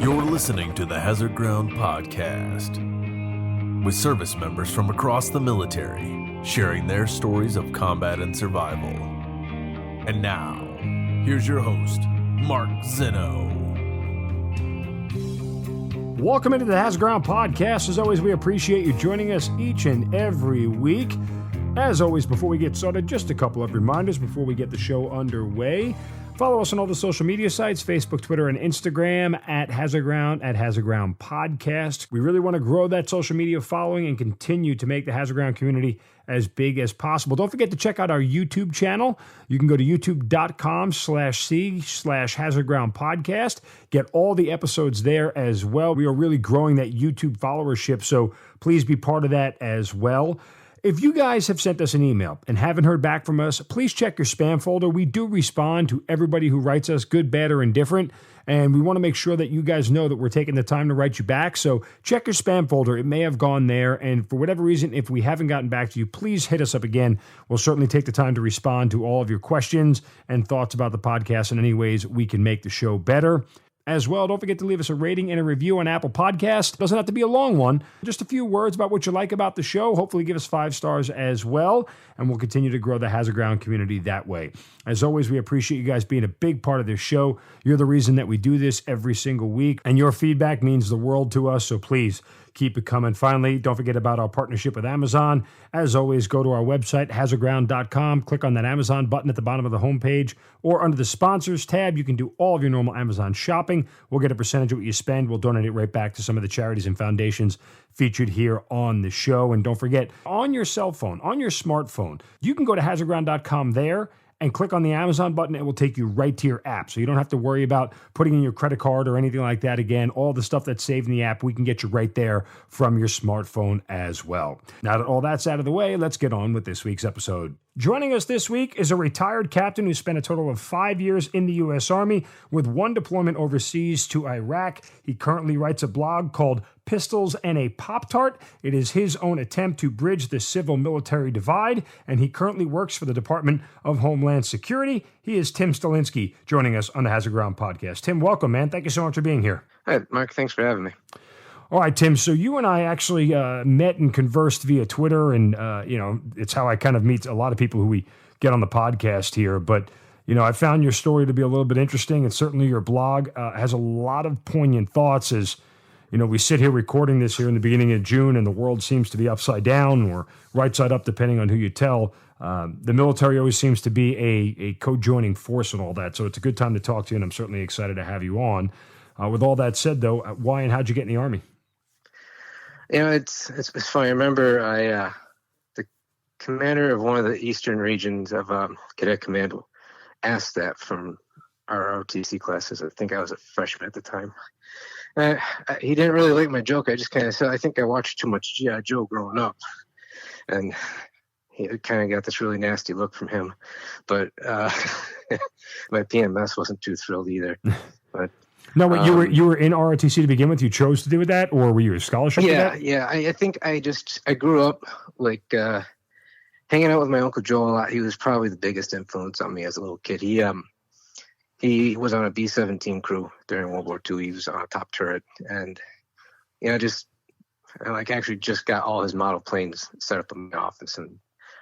You're listening to the Hazard Ground Podcast, with service members from across the military sharing their stories of combat and survival. And now, here's your host, Mark Zeno. Welcome into the Hazard Ground Podcast. As always, we appreciate you joining us each and every week. As always, before we get started, just a couple of reminders before we get the show underway. Follow us on all the social media sites, Facebook, Twitter, and Instagram at Hazard Ground Podcast. We really want to grow that social media following and continue to make the Hazard Ground community as big as possible. Don't forget to check out our YouTube channel. You can go to youtube.com/C/Hazard Ground Podcast. Get all the episodes there as well. We are really growing that YouTube followership, so please be part of that as well. If you guys have sent us an email and haven't heard back from us, please check your spam folder. We do respond to everybody who writes us, good, bad, or indifferent, and we want to make sure that you guys know that we're taking the time to write you back. So check your spam folder. It may have gone there, and for whatever reason, if we haven't gotten back to you, please hit us up again. We'll certainly take the time to respond to all of your questions and thoughts about the podcast in any ways we can make the show better. As well, don't forget to leave us a rating and a review on Apple Podcasts. Doesn't have to be a long one. Just a few words about what you like about the show. Hopefully give us 5 stars as well, and we'll continue to grow the Hazard Ground community that way. As always, we appreciate you guys being a big part of this show. You're the reason that we do this every single week, and your feedback means the world to us, so please keep it coming. Finally, don't forget about our partnership with Amazon. As always, go to our website, hazardground.com, click on that Amazon button at the bottom of the homepage, or under the sponsors tab, you can do all of your normal Amazon shopping. We'll get a percentage of what you spend. We'll donate it right back to some of the charities and foundations featured here on the show. And don't forget, on your cell phone, on your smartphone, you can go to hazardground.com there and click on the Amazon button. It will take you right to your app. So you don't have to worry about putting in your credit card or anything like that. Again, all the stuff that's saved in the app, we can get you right there from your smartphone as well. Now that all that's out of the way, let's get on with this week's episode. Joining us this week is a retired captain who spent a total of 5 years in the U.S. Army with 1 deployment overseas to Iraq. He currently writes a blog called Pistols and a Pop-Tart. It is his own attempt to bridge the civil-military divide, and he currently works for the Department of Homeland Security. He is Tim Stolinski, joining us on the Hazard Ground Podcast. Tim, welcome, man. Thank you so much for being here. Hi, Mark. Thanks for having me. All right, Tim. So you and I actually met and conversed via Twitter, and it's how I kind of meet a lot of people who we get on the podcast here. But I found your story to be a little bit interesting, and certainly your blog has a lot of poignant thoughts. As we sit here recording this here in the beginning of June, and the world seems to be upside down or right side up, depending on who you tell. The military always seems to be a co-joining force and all that. So it's a good time to talk to you, and I'm certainly excited to have you on. With all that said, though, why and how'd you get in the Army? It's funny. I remember the commander of one of the eastern regions of Cadet Command asked that from our ROTC classes. I think I was a freshman at the time. He didn't really like my joke. I just kind of said, I think I watched too much G.I. Joe growing up. And he kind of got this really nasty look from him. But my PMS wasn't too thrilled either. But no, but you were in ROTC to begin with. You chose to do with that, or were you a scholarship? Yeah. I think I grew up like hanging out with my Uncle Joe a lot. He was probably the biggest influence on me as a little kid. He was on a B-17 crew during World War II. He was on a top turret, and I actually just got all his model planes set up in my office, and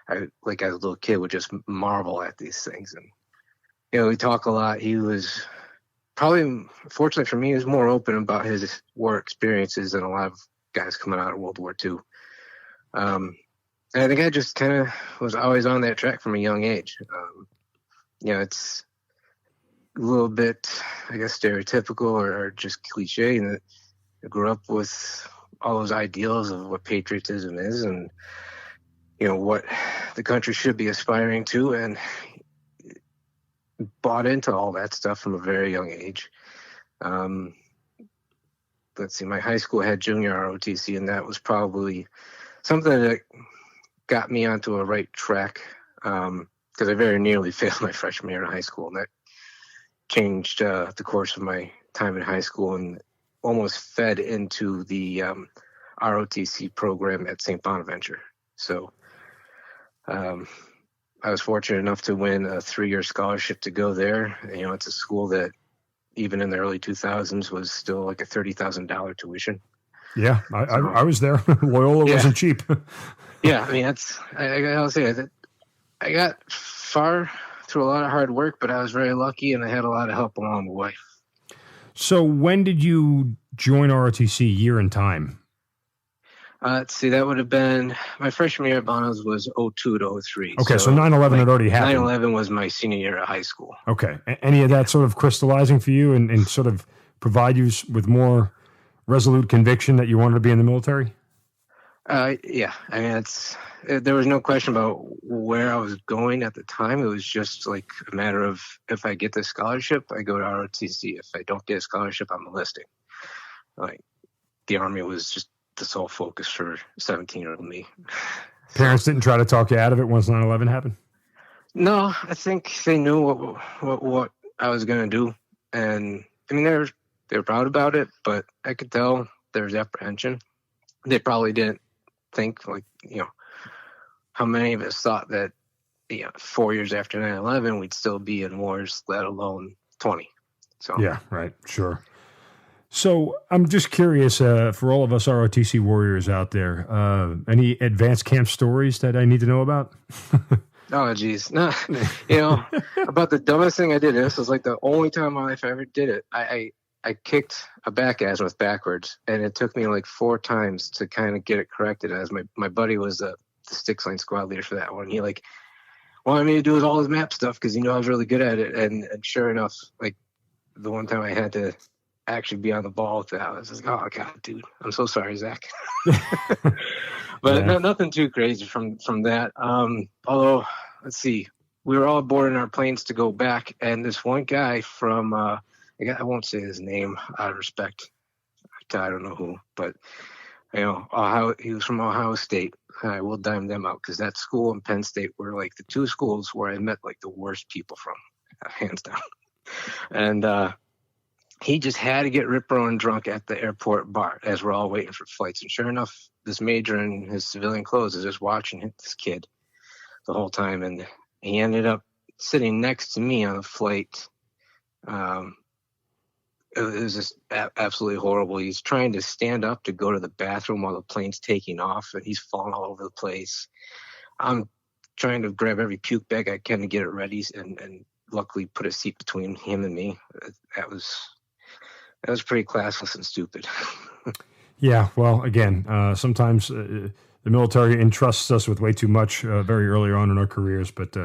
I, like as a little kid, would just marvel at these things. And we talk a lot. He was probably, fortunately for me, he was more open about his war experiences than a lot of guys coming out of World War II. And I think I just kind of was always on that track from a young age. It's a little bit, I guess, stereotypical or just cliche, and I grew up with all those ideals of what patriotism is and what the country should be aspiring to, and bought into all that stuff from a very young age. Let's see, my high school had junior ROTC, and that was probably something that got me onto a right track, because I very nearly failed my freshman year in high school, and that changed the course of my time in high school and almost fed into the ROTC program at St. Bonaventure. So I was fortunate enough to win a 3-year scholarship to go there. It's a school that even in the early 2000s, was still like a $30,000 tuition. Yeah, I was there. Loyola wasn't cheap. Yeah, I mean, I gotta say that I got far through a lot of hard work, but I was very lucky and I had a lot of help along the way. So when did you join ROTC, year and time? Let's see, that would have been my freshman year at Bonos was 02 to 03. Okay, so 9/11 had already happened. 9/11 was my senior year of high school. Okay. Any of that sort of crystallizing for you and sort of provide you with more resolute conviction that you wanted to be in the military? Yeah, I mean, there was no question about where I was going at the time. It was just like a matter of, if I get the scholarship, I go to ROTC. If I don't get a scholarship, I'm enlisting. Like, the Army was just the sole focus for 17-year-old me. Parents didn't try to talk you out of it once 9/11 happened? No, I think they knew what I was going to do. And I mean, they were proud about it, but I could tell there was apprehension. They probably didn't think, like, how many of us thought that 4 years after 9/11 we'd still be in wars, let alone 20. So yeah, right, sure. So I'm just curious, for all of us ROTC warriors out there, any advanced camp stories that I need to know about? Oh, geez. No, about the dumbest thing I did, this was like the only time in my life I ever did it. I kicked a back azimuth backwards, and it took me like 4 times to kind of get it corrected. As my buddy was the sticks line squad leader for that one. He like wanted me to do all his map stuff because I was really good at it. And sure enough, like the one time I had to actually be on the ball with that, I was just like, oh God, dude, I'm so sorry, Zach. But yeah. Nothing too crazy from that. Although, let's see, we were all boarding our planes to go back, and this one guy from I won't say his name out of respect. I don't know who, but Ohio. He was from Ohio State. I will dime them out because that school and Penn State were like the 2 schools where I met like the worst people from, hands down. And he just had to get rip-roaring drunk at the airport bar as we're all waiting for flights. And sure enough, this major in his civilian clothes is just watching this kid the whole time, and he ended up sitting next to me on a flight. It was just absolutely horrible. He's trying to stand up to go to the bathroom while the plane's taking off, and he's falling all over the place. I'm trying to grab every puke bag I can to get it ready, and luckily put a seat between him and me. That was pretty classless and stupid. Yeah, well, again, sometimes the military entrusts us with way too much very early on in our careers, but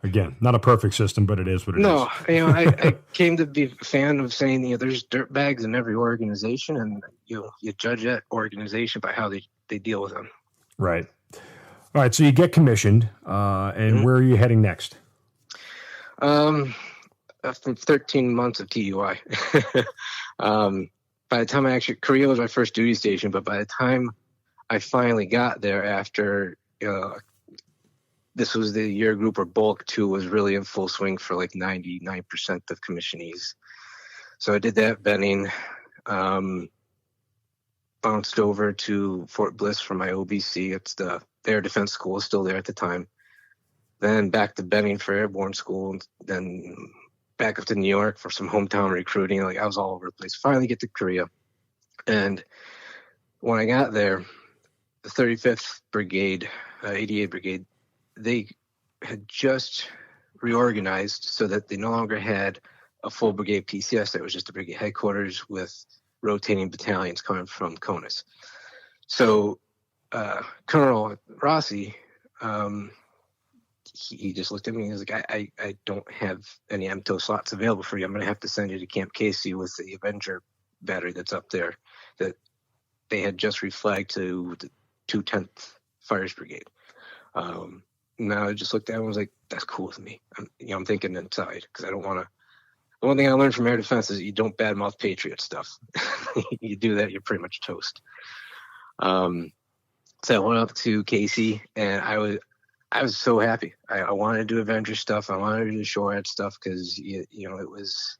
again, not a perfect system, but it is what it is. No, I came to be a fan of saying, there's dirt bags in every organization, and you judge that organization by how they deal with them. Right. All right, so you get commissioned, and where are you heading next? From 13 months of TUI. By the time Korea was my first duty station, but by the time I finally got there after, this was the year group where Bulk 2 was really in full swing for like 99% of commissionees. So I did that Benning, bounced over to Fort Bliss for my OBC. It's the Air Defense School, is still there at the time. Then back to Benning for airborne school, and then back up to New York for some hometown recruiting. Like, I was all over the place. Finally get to Korea. And when I got there, the 35th Brigade, 88 Brigade, they had just reorganized so that they no longer had a full brigade PCS. That was just a brigade headquarters with rotating battalions coming from CONUS. So Colonel Rossi, he just looked at me and he was like, I don't have any MTO slots available for you. I'm going to have to send you to Camp Casey with the Avenger battery that's up there that they had just reflagged to the 210th Fires Brigade. Now I just looked at him and was like, that's cool with me. I'm thinking inside because I don't want to. The one thing I learned from air defense is you don't badmouth Patriot stuff. You do that, you're pretty much toast. So I went up to Casey and I was so happy. I wanted to do Avenger stuff. I wanted to do SHORAD stuff because, it was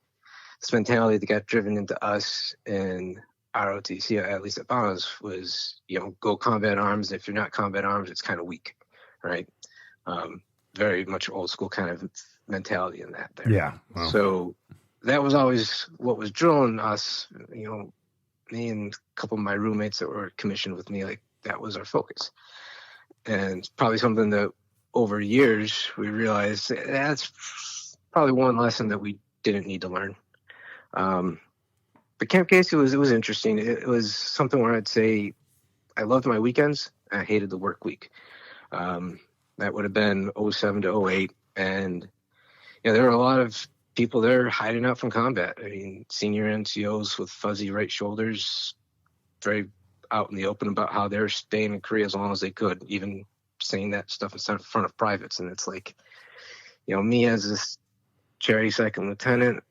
this mentality that got driven into us in ROTC, at least at Bonos, was, go combat arms. If you're not combat arms, it's kind of weak, right? Very much old school kind of mentality in that there. Yeah. Wow. So that was always what was drilling us, me and a couple of my roommates that were commissioned with me, like that was our focus. And probably something that over years we realized that's probably one lesson that we didn't need to learn. But Camp Casey it was interesting. It was something where I'd say I loved my weekends. I hated the work week. That would have been 07 to 08. And there were a lot of people there hiding out from combat. I mean, senior NCOs with fuzzy right shoulders, very out in the open about how they're staying in Korea as long as they could, even saying that stuff in front of privates. And it's like, me as this cherry second lieutenant,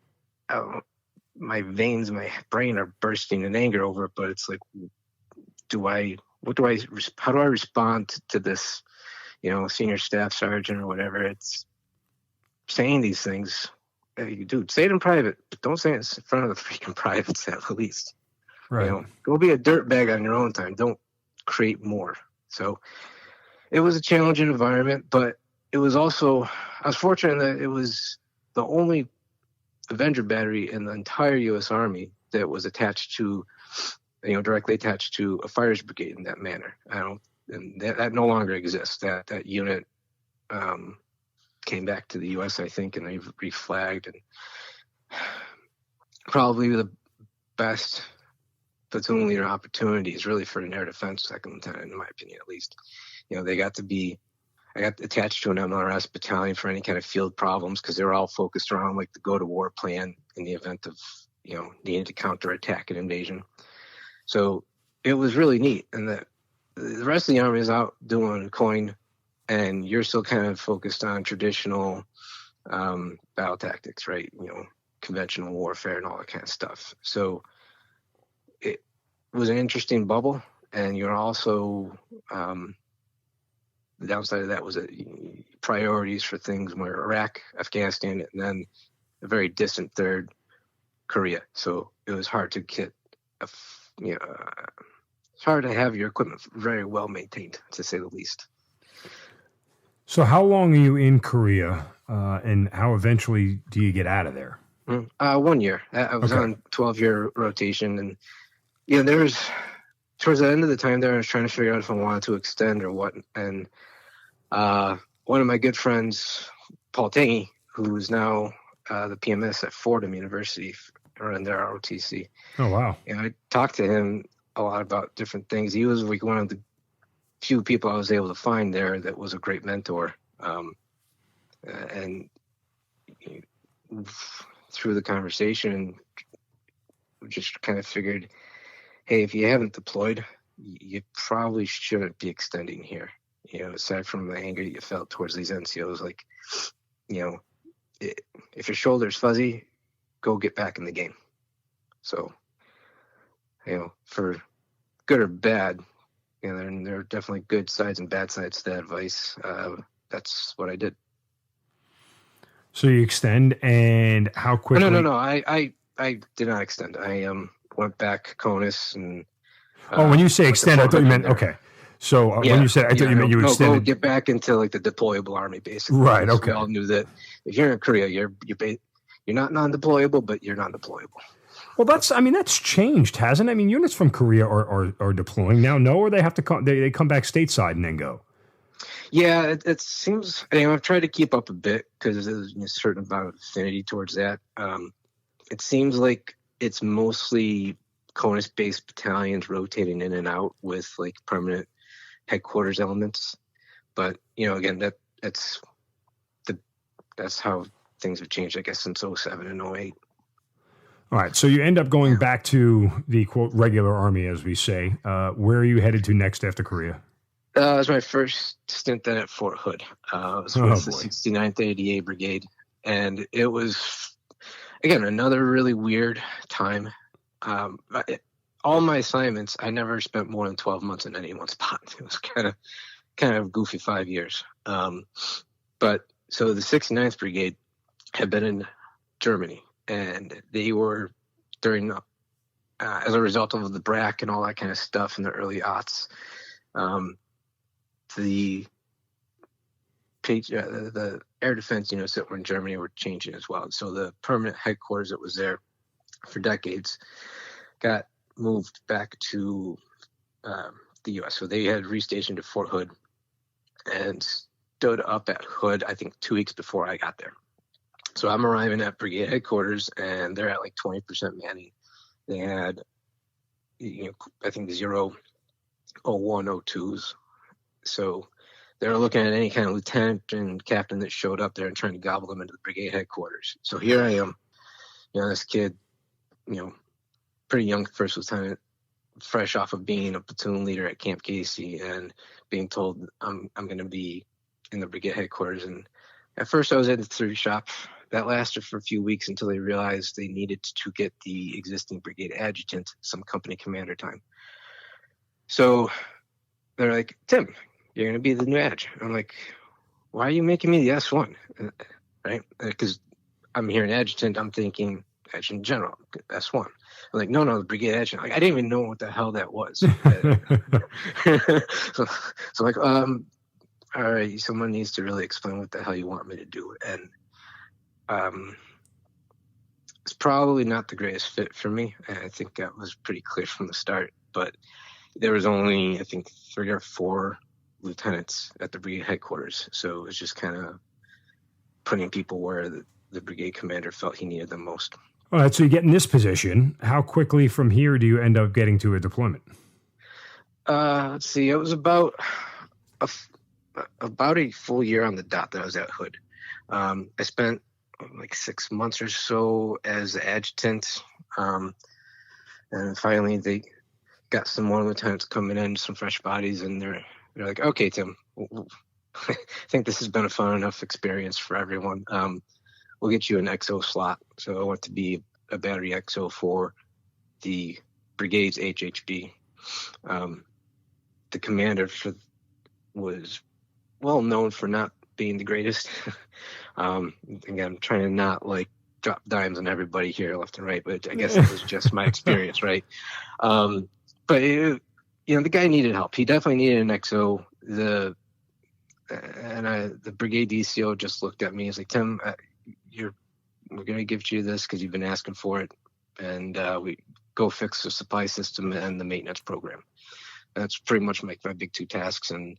my veins, my brain are bursting in anger over it. But it's like, how do I respond to this, senior staff sergeant or whatever? It's saying these things. Hey, dude, say it in private, but don't say it in front of the freaking privates at least. Right. Go be a dirtbag on your own time. Don't create more. So it was a challenging environment, but it was also, I was fortunate that it was the only Avenger battery in the entire U.S. Army that was attached to, directly attached to a fires brigade in that manner. And that no longer exists. That unit came back to the U.S., I think, and they've reflagged, and probably the best platoon leader opportunities really for an air defense second lieutenant, in my opinion, at least. I got attached to an MRS battalion for any kind of field problems because they were all focused around like the go to war plan in the event of, needing to counterattack an invasion. So it was really neat. And the rest of the Army is out doing coin, and you're still kind of focused on traditional battle tactics, right? Conventional warfare and all that kind of stuff. So it was an interesting bubble. And you're also, the downside of that was that priorities for things were Iraq, Afghanistan, and then a very distant third, Korea. So it was hard to get, it's hard to have your equipment very well maintained, to say the least. So how long are you in Korea, and how eventually do you get out of there? 1 year. I was on 12-year rotation, and there was, towards the end of the time there, I was trying to figure out if I wanted to extend or what. And one of my good friends, Paul Tangy, who is now the PMS at Fordham University, running their ROTC. Oh, wow. I talked to him a lot about different things. He was like one of the few people I was able to find there that was a great mentor. And through the conversation, just kind of figured, hey, if you haven't deployed, you probably shouldn't be extending here. Aside from the anger that you felt towards these NCOs, like, if your shoulder's fuzzy, go get back in the game. So, for good or bad, there are definitely good sides and bad sides to that advice. That's what I did. So you extend, and how quickly? No. I did not extend. I went back CONUS and. When you say extend, I thought you meant okay. So when you said, I thought you meant you extended. Go get back into like the deployable army, basically. Right. Okay. We all knew that if you're in Korea, you're not non-deployable, but you're non-deployable. Well, that's changed, hasn't it? I mean, units from Korea are deploying now, no, or they have to come. They come back stateside and then go. Yeah, it seems. I've tried to keep up a bit because there's a certain amount of affinity towards that. It seems like it's mostly CONUS-based battalions rotating in and out with like permanent headquarters elements. But again, that's how things have changed, I guess, since 07 and 08. All right, so you end up going back to the quote regular army, as we say. Where are you headed to next after Korea? It was my first stint then at Fort Hood. It was with the 69th ADA Brigade, and it was again another really weird time. All my assignments, I never spent more than 12 months in any one spot. It was kind of goofy 5 years. But so the 69th Brigade had been in Germany, and they were during, as a result of the BRAC and all that kind of stuff in the early aughts, the the air defense units that were in Germany were changing as well. So the permanent headquarters that was there for decades got moved back to the U.S. So they had restationed at Fort Hood and stood up at Hood, I think 2 weeks before I got there. So I'm arriving at brigade headquarters, and they're at like 20% manning. They had, I think 0, 01, 02s. So they were looking at any kind of lieutenant and captain that showed up there and trying to gobble them into the brigade headquarters. So here I am, this kid, pretty young first lieutenant, fresh off of being a platoon leader at Camp Casey and being told I'm going to be in the brigade headquarters. And at first I was at the 3 shop. That lasted for a few weeks until they realized they needed to get the existing brigade adjutant some company commander time. So they're like, Tim, you're going to be the new adj. I'm like, why are you making me the S1? Right? Because I'm hearing adjutant, I'm thinking adjutant general, S1. I'm like, no, the brigade adjutant. Like, I didn't even know what the hell that was. so I'm like, all right, someone needs to really explain what the hell you want me to do. And it's probably not the greatest fit for me. And I think that was pretty clear from the start. But there was only, I think, 3 or 4 lieutenants at the brigade headquarters. So it was just kind of putting people where the brigade commander felt he needed them most. All right, so you get in this position. How quickly from here do you end up getting to a deployment? Let's see. It was about a full year on the dot that I was at Hood. I spent like 6 months or so as adjutant, and finally they got some more lieutenants coming in, some fresh bodies, and they're like, okay, Tim, I think this has been a fun enough experience for everyone. We'll get you an XO slot. So I went to be a battery XO for the brigade's HHB. The commander was well known for not being the greatest. Again, I'm trying to not drop dimes on everybody here left and right, but I guess it was just my experience, right? But the guy needed help. He definitely needed an XO. The brigade DCO just looked at me. He's like, Tim, we're going to give you this because you've been asking for it, and we go fix the supply system and the maintenance program. That's pretty much my big 2 tasks. And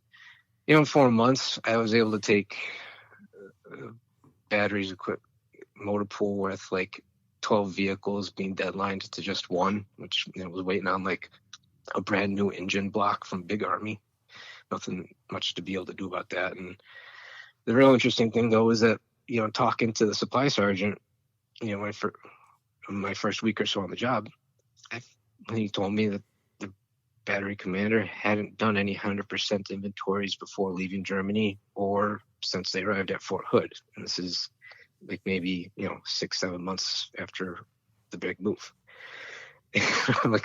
in 4 months, I was able to take batteries equipped motor pool with 12 vehicles being deadlined to just 1, which was waiting on a brand new engine block from Big Army. Nothing much to be able to do about that. And the real interesting thing though is that talking to the supply sergeant, my first week or so on the job, he told me that the battery commander hadn't done any 100% inventories before leaving Germany or since they arrived at Fort Hood. And this is maybe 6-7 months after the big move. My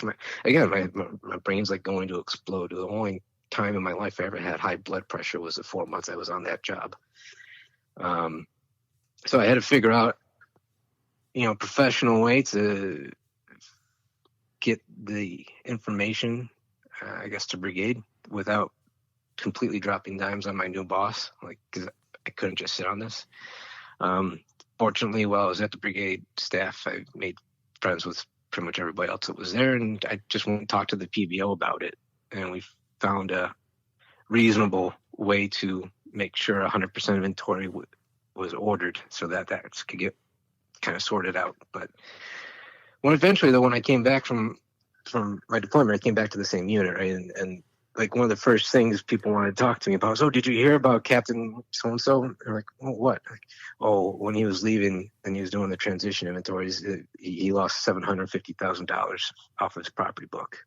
brain's going to explode. The only time in my life I ever had high blood pressure was the 4 months I was on that job. So I had to figure out, professional way to get the information, to brigade without completely dropping dimes on my new boss, because I couldn't just sit on this. Fortunately, while I was at the brigade staff, I made friends with pretty much everybody else that was there, and I just went and talked to the PBO about it, and we found a reasonable way to make sure 100% inventory was ordered so that could get kind of sorted out. But when I came back from my deployment, I came back to the same unit, right? And one of the first things people wanted to talk to me about was, oh, did you hear about Captain so-and-so? They're like, oh, what? When he was leaving and he was doing the transition inventories, he lost $750,000 off his property book.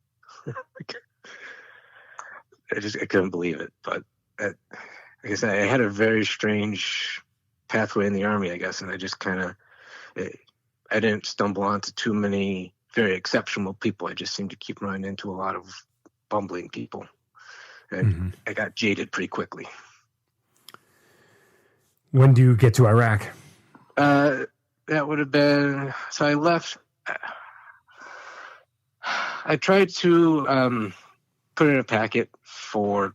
I couldn't believe it. But like I said, I had a very strange pathway in the Army, I guess, and I just I didn't stumble onto too many very exceptional people. I just seemed to keep running into a lot of bumbling people. And I got jaded pretty quickly. When do you get to Iraq? That would have been, so I left. I tried to put in a packet for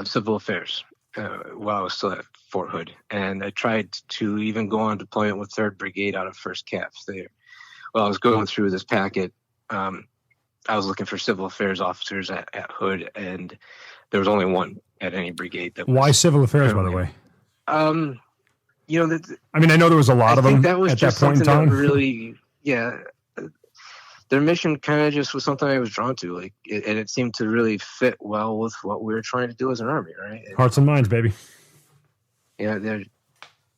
civil affairs while I was still at Fort Hood, and I tried to even go on deployment with 3rd Brigade out of 1st CAPS there. Well, I was going through this packet. I was looking for civil affairs officers at Hood, and there was only one at any brigade. Why civil affairs, by the way? You know, I mean, I know there was a lot of them that was at just that point in time. That really, yeah. Their mission kind of just was something I was drawn to, and it seemed to really fit well with what we were trying to do as an army, right? Hearts and minds, baby. Yeah, they're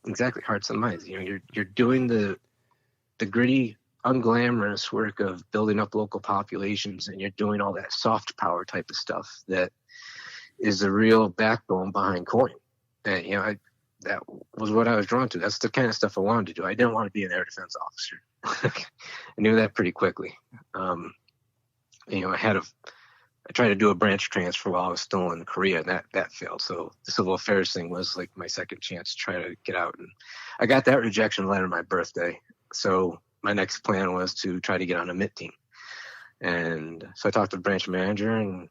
exactly hearts and minds. You know, you're doing the gritty, unglamorous work of building up local populations, and you're doing all that soft power type of stuff that is the real backbone behind COIN. And that was what I was drawn to. That's the kind of stuff I wanted to do. I didn't want to be an air defense officer. I knew that pretty quickly. I tried to do a branch transfer while I was still in Korea, and that failed. So the civil affairs thing was like my second chance to try to get out. And I got that rejection letter on my birthday. So my next plan was to try to get on a MiTT team. And so I talked to the branch manager and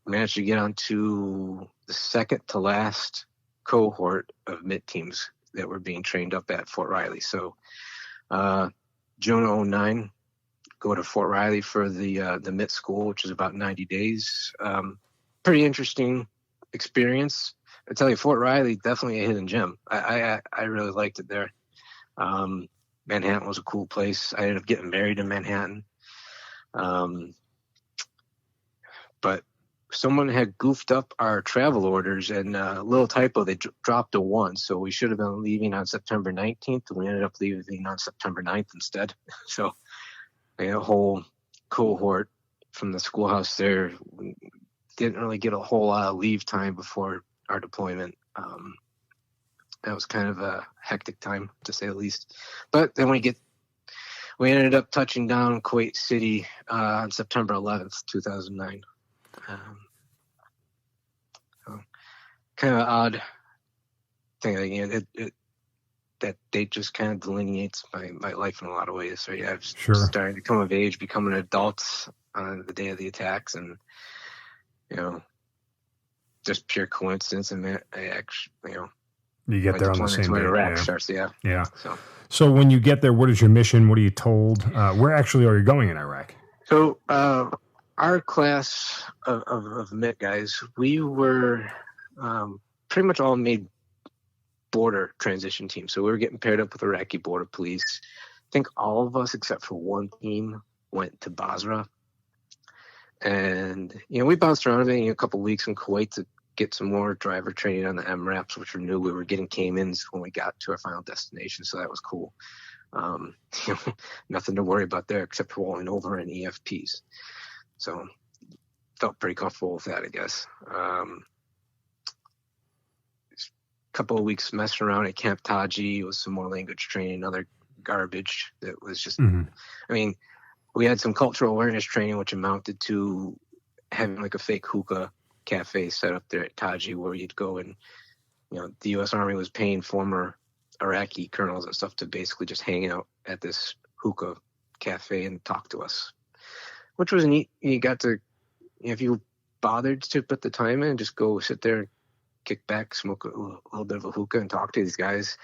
managed to get onto the second to last cohort of MiTT teams that were being trained up at Fort Riley. So June of 2009, go to Fort Riley for the MiTT school, which is about 90 days. Pretty interesting experience. I tell you, Fort Riley, definitely a hidden gem. I really liked it there. Manhattan was a cool place. I ended up getting married in Manhattan. But someone had goofed up our travel orders, and a little typo, they dropped a 1. So we should have been leaving on September 19th, and we ended up leaving on September 9th instead. So a whole cohort from the schoolhouse there didn't really get a whole lot of leave time before our deployment. That was kind of a hectic time, to say the least. But then we ended up touching down Kuwait City on September 11th, 2009. Kind of odd thing. That date just kind of delineates my life in a lot of ways. So yeah, I was starting to come of age, become an adult on the day of the attacks, and just pure coincidence. And I actually, you get there on the same day. Iraq starts, yeah. So when you get there, what is your mission? What are you told? Where actually are you going in Iraq? So our class of MiTT guys, we were pretty much all made border transition teams. So we were getting paired up with Iraqi Border Police. I think all of us except for one team went to Basra. And, we bounced around a couple of weeks in Kuwait to get some more driver training on the MRAPs, which we knew we were getting Caymans when we got to our final destination. So that was cool. Nothing to worry about there except for rolling over in EFPs. So felt pretty comfortable with that, I guess. Couple of weeks messing around at Camp Taji with some more language training, other garbage that was just, I mean, we had some cultural awareness training, which amounted to having like a fake hookah cafe set up there at Taji where you'd go and, the U.S. Army was paying former Iraqi colonels and stuff to basically just hang out at this hookah cafe and talk to us, which was neat. You got to, if you bothered to put the time in, just go sit there, kick back, smoke a little bit of a hookah and talk to these guys.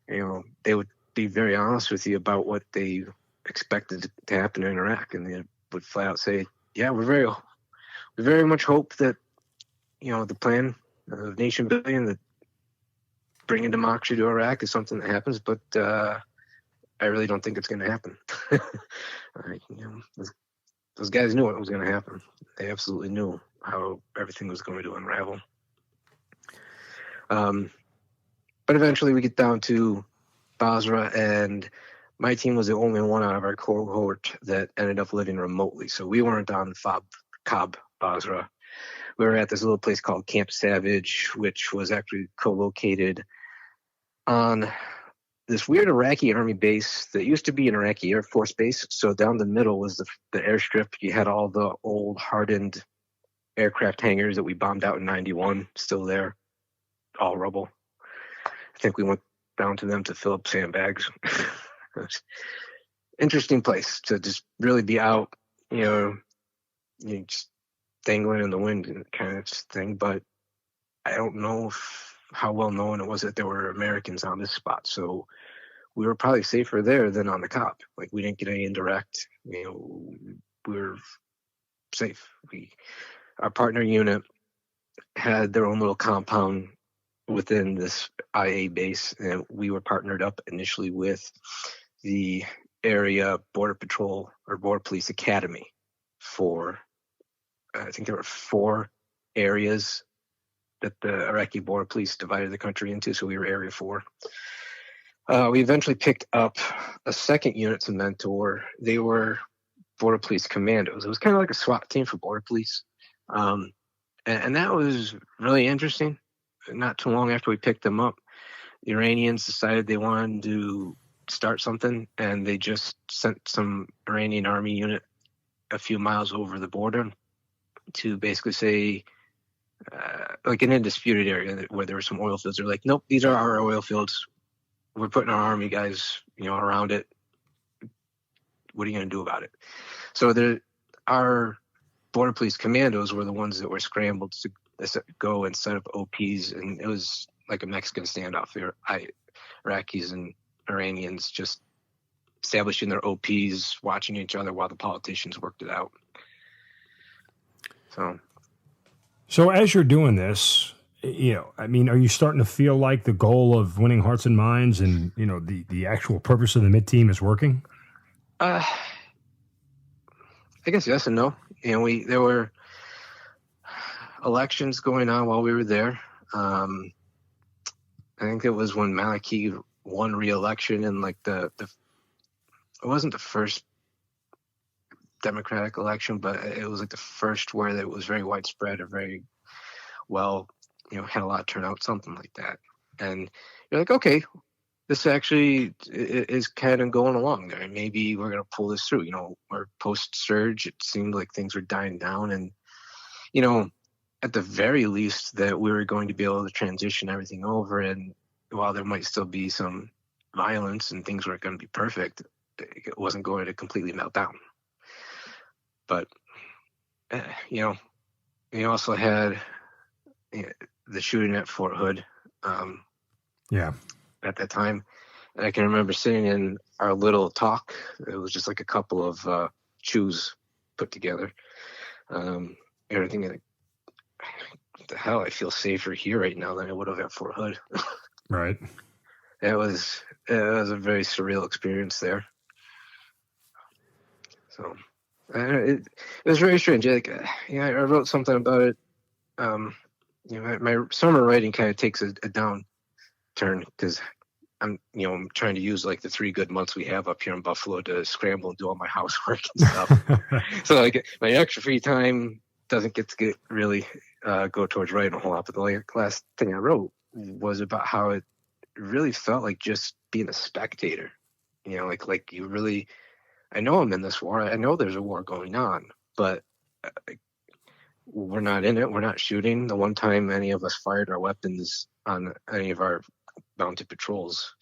They would be very honest with you about what they expected to happen in Iraq, and they would flat out say, yeah, we very much hope that, the plan of nation building, that bringing democracy to Iraq is something that happens, but I really don't think it's going to happen. Those guys knew what was going to happen. They absolutely knew how everything was going to unravel. But eventually we get down to Basra, and my team was the only one out of our cohort that ended up living remotely. So we weren't on Kab Basra. We were at this little place called Camp Savage, which was actually co-located on this weird Iraqi army base that used to be an Iraqi Air Force base. So down the middle was the airstrip. You had all the old hardened aircraft hangars that we bombed out in 91, still there, all rubble. I think we went down to them to fill up sandbags. Interesting place to just really be out, just dangling in the wind kind of thing. But I don't know if how well known it was that there were Americans on this spot. So we were probably safer there than on the COP. Like, we didn't get any indirect, we were safe. Our partner unit had their own little compound within this IA base, and we were partnered up initially with the area border patrol or border police academy for, I think there were 4 areas that the Iraqi Border Police divided the country into, so we were Area 4. We eventually picked up a second unit to mentor. They were Border Police commandos. It was kind of like a SWAT team for Border Police. And that was really interesting. Not too long after we picked them up, the Iranians decided they wanted to start something, and they just sent some Iranian army unit a few miles over the border to basically say, like an undisputed area where there were some oil fields. They're like, nope, these are our oil fields. We're putting our army guys, around it. What are you going to do about it? So our Border Police commandos were the ones that were scrambled to go and set up OPs, and it was like a Mexican standoff there. Iraqis and Iranians just establishing their OPs, watching each other while the politicians worked it out. So as you're doing this, are you starting to feel like the goal of winning hearts and minds and, the actual purpose of the MiTT team is working? I guess yes and no. There were elections going on while we were there. I think it was when Maliki won re-election, and like it wasn't the first Democratic election, but it was like the first where it was very widespread or very well, had a lot of turnout, something like that. And you're like, okay, this actually is kind of going along there. Maybe we're going to pull this through. Our post-surge, it seemed like things were dying down. And, at the very least that we were going to be able to transition everything over. And while there might still be some violence and things weren't going to be perfect, it wasn't going to completely melt down. But, you also had the shooting at Fort Hood. At that time. And I can remember sitting in our little talk. It was just like a couple of chews put together. Everything like, what the hell? I feel safer here right now than I would have at Fort Hood. Right. It was a very surreal experience there. So it was very strange. I wrote something about it. My summer writing kind of takes a down turn because I'm trying to use like the 3 good months we have up here in Buffalo to scramble and do all my housework and stuff. So like my extra free time doesn't get really go towards writing a whole lot. But the last thing I wrote was about how it really felt like just being a spectator. Like you really, I know I'm in this war. I know there's a war going on, but we're not in it. We're not shooting. The one time any of us fired our weapons on any of our mounted patrols,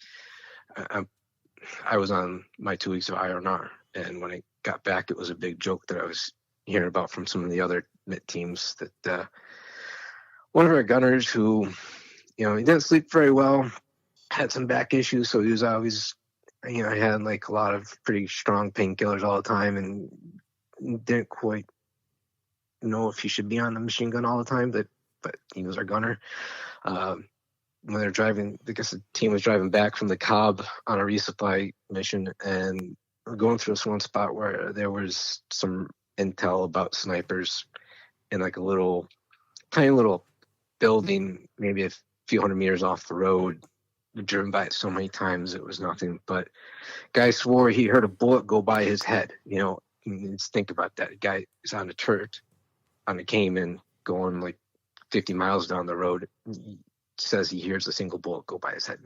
I was on my 2 weeks of IR&R, and when I got back, it was a big joke that I was hearing about from some of the other MiTT teams that one of our gunners who, he didn't sleep very well, had some back issues, so he was always, I had like a lot of pretty strong painkillers all the time, and didn't quite know if he should be on the machine gun all the time, but he was our gunner. When they're driving, I guess the team was driving back from the Cobb on a resupply mission, and we're going through this one spot where there was some intel about snipers in like a tiny little building, maybe a few hundred meters off the road. We've driven by it so many times, it was nothing. But guy swore he heard a bullet go by his head. Just think about that. The guy is on a turret on a Cayman going like 50 miles down the road. He says he hears a single bullet go by his head.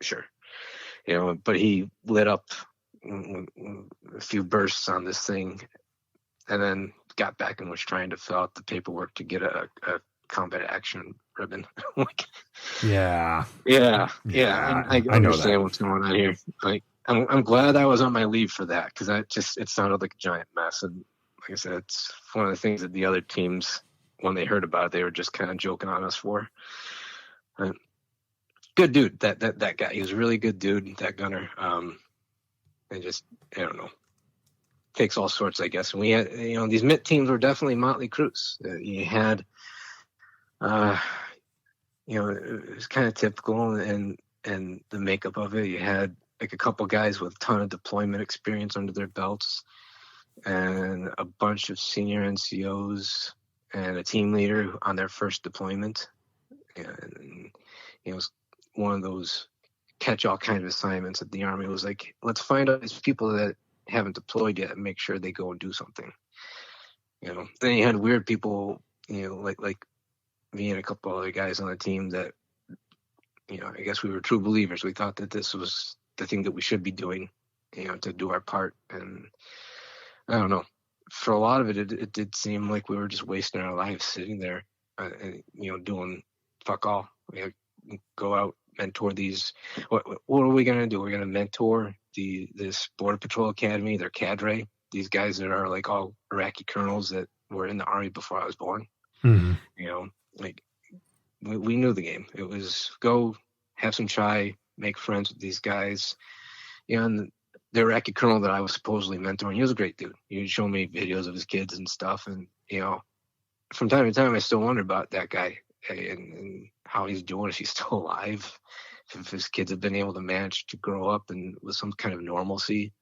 Sure. But he lit up a few bursts on this thing and then got back and was trying to fill out the paperwork to get a combat action ribbon. Yeah. And I understand what's going on here. Like, I'm glad I was on my leave for that, because it sounded like a giant mess. And like I said, it's one of the things that the other teams, when they heard about it, they were just kind of joking on us for. Good dude, that guy. He was a really good dude, that gunner. And just, I don't know, takes all sorts, I guess. And we had, these MiTT teams were definitely motley crews. You had, it was kind of typical, and the makeup of it. You had like a couple guys with a ton of deployment experience under their belts, and a bunch of senior NCOs and a team leader on their first deployment. And it was one of those catch-all kind of assignments that the Army was like, let's find out these people that haven't deployed yet and make sure they go and do something. Then you had weird people, like me and a couple other guys on the team that, I guess we were true believers. We thought that this was the thing that we should be doing, to do our part. And I don't know, for a lot of it, it did seem like we were just wasting our lives sitting there, and, doing fuck all. We go out, mentor these. What are we going to do? We're going to mentor this Border Patrol Academy, their cadre, these guys that are like all Iraqi colonels that were in the Army before I was born. Mm-hmm. Like we knew the game. It was go have some chai, make friends with these guys. And the Iraqi colonel that I was supposedly mentoring, he was a great dude. He would show me videos of his kids and stuff. And, from time to time, I still wonder about that guy and how he's doing, if he's still alive, if his kids have been able to manage to grow up and with some kind of normalcy,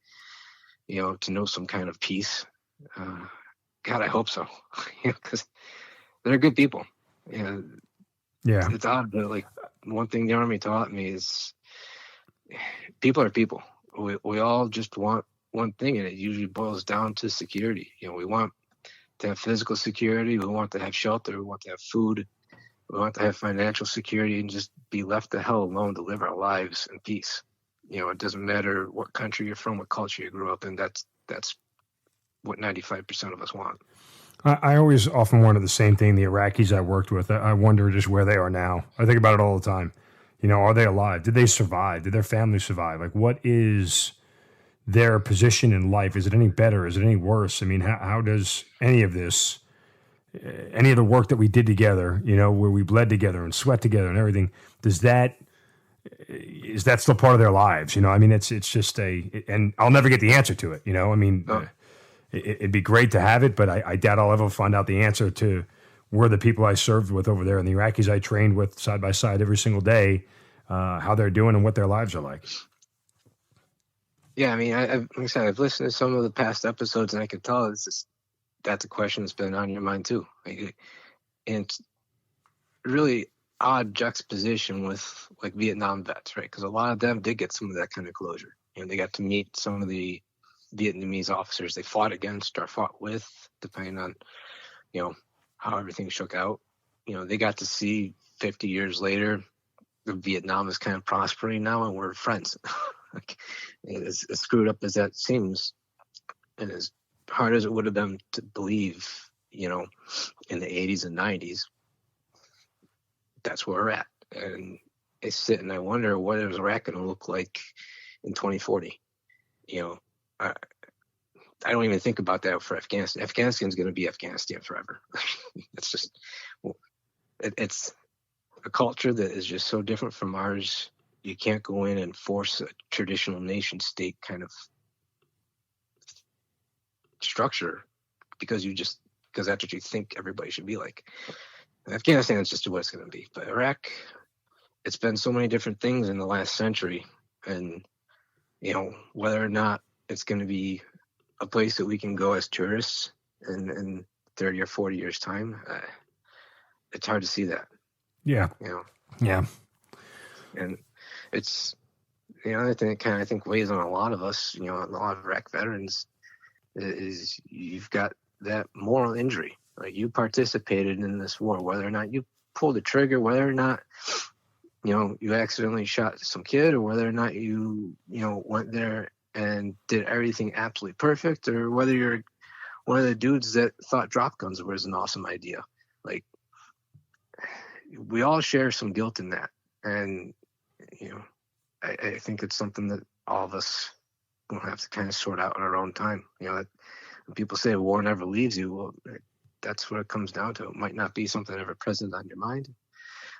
to know some kind of peace. God, I hope so, because they're good people. Yeah. It's odd, but like one thing the Army taught me is people are people. We all just want one thing, and it usually boils down to security. We want to have physical security. We want to have shelter. We want to have food. We want to have financial security and just be left the hell alone to live our lives in peace. It doesn't matter what country you're from, what culture you grew up in. That's what 95% of us want. I always often wonder the same thing. The Iraqis I worked with, I wonder just where they are now. I think about it all the time. Are they alive? Did they survive? Did their family survive? Like, what is their position in life? Is it any better? Is it any worse? I mean, how does any of this, any of the work that we did together, where we bled together and sweat together and everything, is that still part of their lives? I mean, it's just and I'll never get the answer to it. It'd be great to have it, but I doubt I'll ever find out the answer to where the people I served with over there and the Iraqis I trained with side by side every single day, how they're doing and what their lives are like. Yeah, I mean, like I said, I've listened to some of the past episodes, and I can tell that's a question that's been on your mind too. And it's really odd juxtaposition with like Vietnam vets, right? Because a lot of them did get some of that kind of closure. They got to meet some of the Vietnamese officers they fought against or fought with, depending on, how everything shook out. They got to see 50 years later, Vietnam is kind of prospering now, and we're friends. Like, as screwed up as that seems, and as hard as it would have been to believe, in the 80s and 90s, that's where we're at. And I sit and I wonder what is Iraq going to look like in 2040. I don't even think about that for Afghanistan. Afghanistan's going to be Afghanistan forever. It's just, it's a culture that is just so different from ours. You can't go in and force a traditional nation state kind of structure because that's what you think everybody should be like. And Afghanistan is just what it's going to be. But Iraq, it's been so many different things in the last century. And, whether or not it's going to be a place that we can go as tourists in 30 or 40 years' time, it's hard to see that. Yeah. Yeah. And it's, the other thing that kind of I think weighs on a lot of us, a lot of Iraq veterans, is you've got that moral injury. Like, you participated in this war, whether or not you pulled the trigger, whether or not, you accidentally shot some kid, or whether or not you went there and did everything absolutely perfect, or whether you're one of the dudes that thought drop guns was an awesome idea. Like, we all share some guilt in that. And, I think it's something that all of us will have to kind of sort out in our own time. When people say war never leaves you, well, that's what it comes down to. It might not be something ever present on your mind,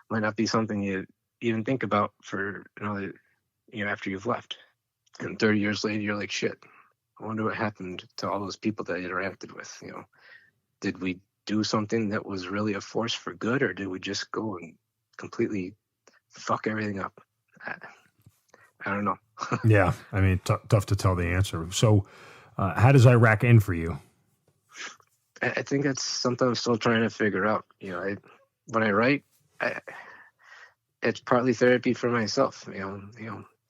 might not be something you even think about for another, after you've left. And 30 years later, you're like, shit, I wonder what happened to all those people that I interacted with. Did we do something that was really a force for good, or did we just go and completely fuck everything up? I don't know. Yeah, I mean, tough to tell the answer. So how does Iraq end for you? I think that's something I'm still trying to figure out. When I write, it's partly therapy for myself.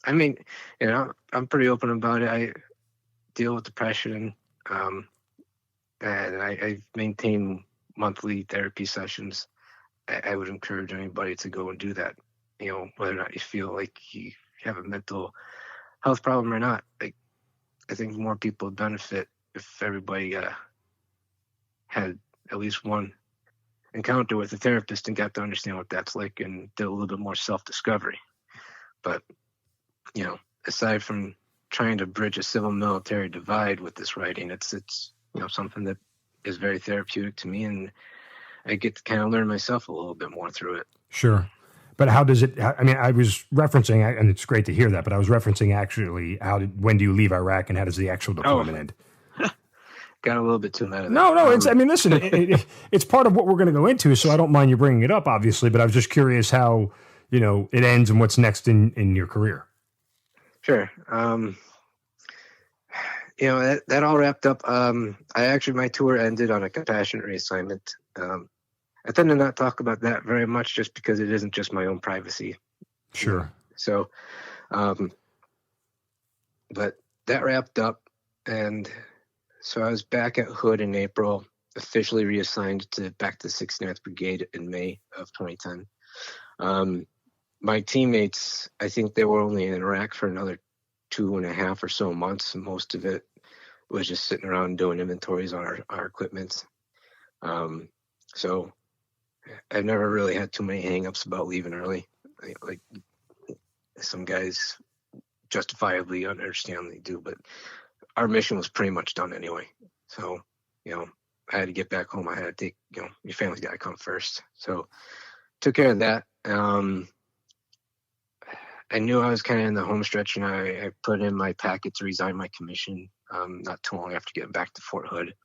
I mean, I'm pretty open about it. I deal with depression, and I maintain monthly therapy sessions. I would encourage anybody to go and do that. Whether or not you feel like you have a mental health problem or not. I think more people would benefit if everybody had at least one encounter with a therapist and got to understand what that's like and did a little bit more self-discovery. But, aside from trying to bridge a civil-military divide with this writing, it's something that is very therapeutic to me, and I get to kind of learn myself a little bit more through it. Sure. But how does it, I mean, I was referencing, and it's great to hear that, but I was referencing actually when do you leave Iraq and how does the actual deployment end? Got a little bit too mad at that. No, listen, it's part of what we're going to go into, so I don't mind you bringing it up, obviously, but I was just curious how, it ends and what's next in your career. Sure. That all wrapped up. My tour ended on a compassionate reassignment. I tend to not talk about that very much just because it isn't just my own privacy. Sure. So, but that wrapped up, and so I was back at Hood in April, officially reassigned back to 69th Brigade in May of 2010. My teammates, I think they were only in Iraq for another 2.5 or so months. Most of it was just sitting around doing inventories on our equipment. So I've never really had too many hangups about leaving early. Like some guys justifiably understandably do, but our mission was pretty much done anyway. So, I had to get back home. I had to take, your family's got to come first. So took care of that. I knew I was kind of in the home stretch, and I put in my packet to resign my commission not too long after getting back to Fort Hood.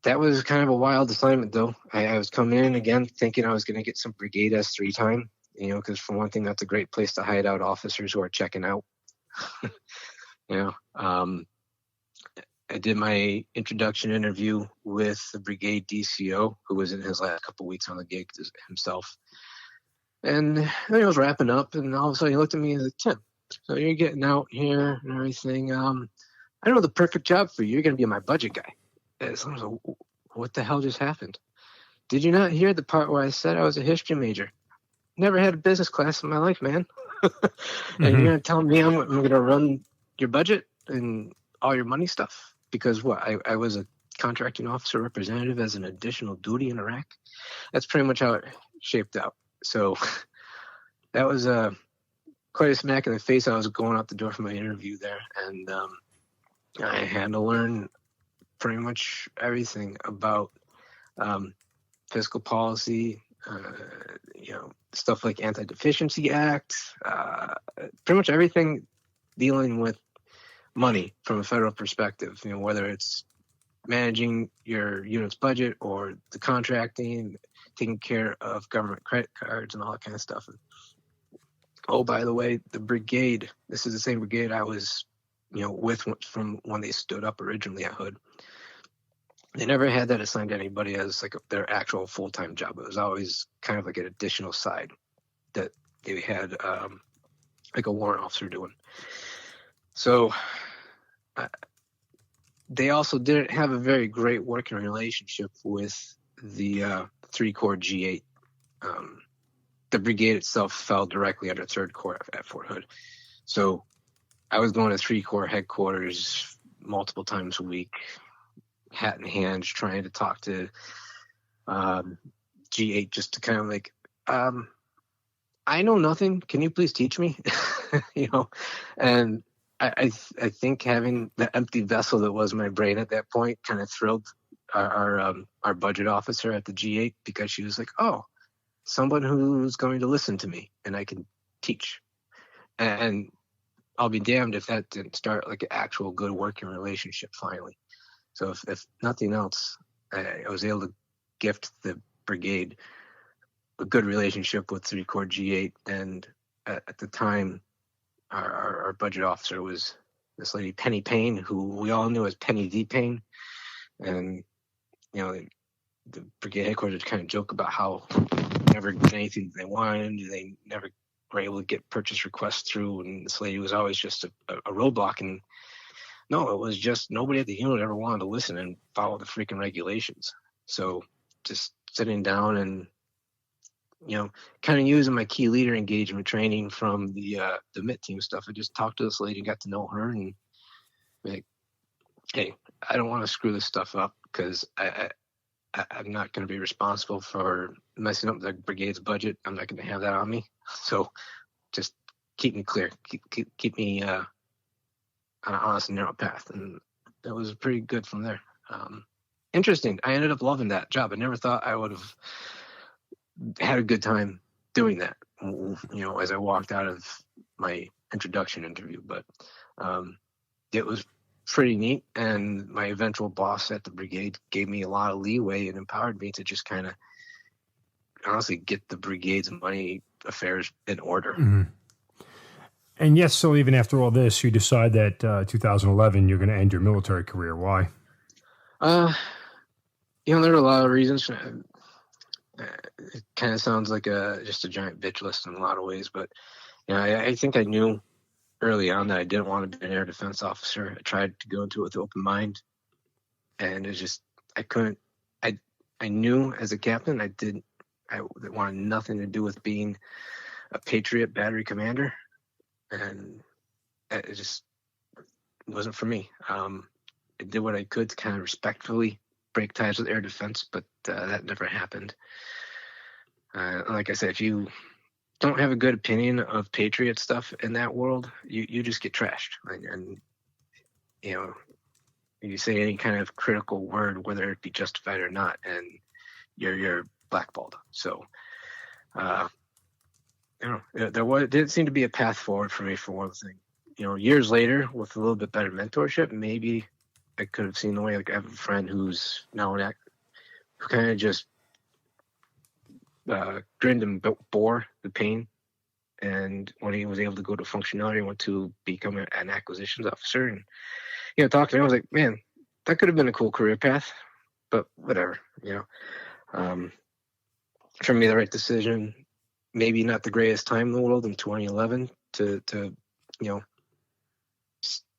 That was kind of a wild assignment, though. I was coming in again thinking I was going to get some Brigade S3 time, because for one thing, that's a great place to hide out officers who are checking out. I did my introduction interview with the Brigade DCO, who was in his last couple weeks on the gig himself. And I was wrapping up, and all of a sudden he looked at me and said, "Tim, so you're getting out here and everything. I know the perfect job for you. You're going to be my budget guy." And so I was like, what the hell just happened? Did you not hear the part where I said I was a history major? Never had a business class in my life, man. And you're going to tell me I'm going to run your budget and all your money stuff? Because what? I was a contracting officer representative as an additional duty in Iraq. That's pretty much how it shaped out. So that was quite a smack in the face. I was going out the door for my interview there, and I had to learn pretty much everything about fiscal policy, stuff like Anti-Deficiency Act, pretty much everything dealing with money from a federal perspective, whether it's managing your unit's budget or the contracting, taking care of government credit cards and all that kind of stuff. And, oh, by the way, the brigade, this is the same brigade I was, with from when they stood up originally at Hood. They never had that assigned to anybody as like their actual full-time job. It was always kind of like an additional side that they had like a warrant officer doing. So they also didn't have a very great working relationship with the 3 Corps G8. The brigade itself fell directly under 3rd Corps at Fort Hood. So I was going to 3 Corps headquarters multiple times a week, hat in hand, trying to talk to G8 just to kind of like, I know nothing. Can you please teach me? And I think having the empty vessel that was my brain at that point kind of thrilled our budget officer at the G8 because she was like, oh, someone who's going to listen to me and I can teach. And I'll be damned if that didn't start like an actual good working relationship finally. So if nothing else, I was able to gift the brigade a good relationship with 3 Corps G8. And at the time, our budget officer was this lady, Penny Payne, who we all knew as Penny D. Payne. And, you know, the brigade headquarters would kind of joke about how they never did anything they wanted. They never were able to get purchase requests through. And this lady was always just a roadblock. And no, it was just nobody at the unit ever wanted to listen and follow the freaking regulations. So just sitting down and, you know, kind of using my key leader engagement training from the MiTT team stuff. I just talked to this lady, got to know her, and like, hey, I don't want to screw this stuff up because I'm not going to be responsible for messing up the brigade's budget. I'm not going to have that on me. So just keep me clear, keep me on an honest and narrow path. And it was pretty good from there. Interesting. I ended up loving that job. I never thought I would have had a good time doing that, you know, as I walked out of my introduction interview. But it was pretty neat. And my eventual boss at the brigade gave me a lot of leeway and empowered me to just kind of honestly get the brigade's money affairs in order. Mm-hmm. And yes, so even after all this, you decide that 2011, you're going to end your military career. Why? You know, there are a lot of reasons. It kind of sounds like just a giant bitch list in a lot of ways, but you know, I think I knew early on that I didn't want to be an air defense officer. I tried to go into it with an open mind, and it just I couldn't. I knew as a captain I wanted nothing to do with being a Patriot battery commander, and it just wasn't for me. I did what I could to kind of respectfully break ties with air defense, but that never happened. Like I said, if you don't have a good opinion of Patriot stuff in that world, you just get trashed. And you know, you say any kind of critical word, whether it be justified or not, and you're blackballed. So, you know, there didn't seem to be a path forward for me for one thing. You know, years later, with a little bit better mentorship, maybe I could have seen the way. Like I have a friend who's now an actor who kind of just grinned and bore the pain. And when he was able to go to functionality, he went to become an acquisitions officer. And, you know, talking to him, I was like, man, that could have been a cool career path, but whatever, you know. For me, the right decision, maybe not the greatest time in the world in 2011 to you know,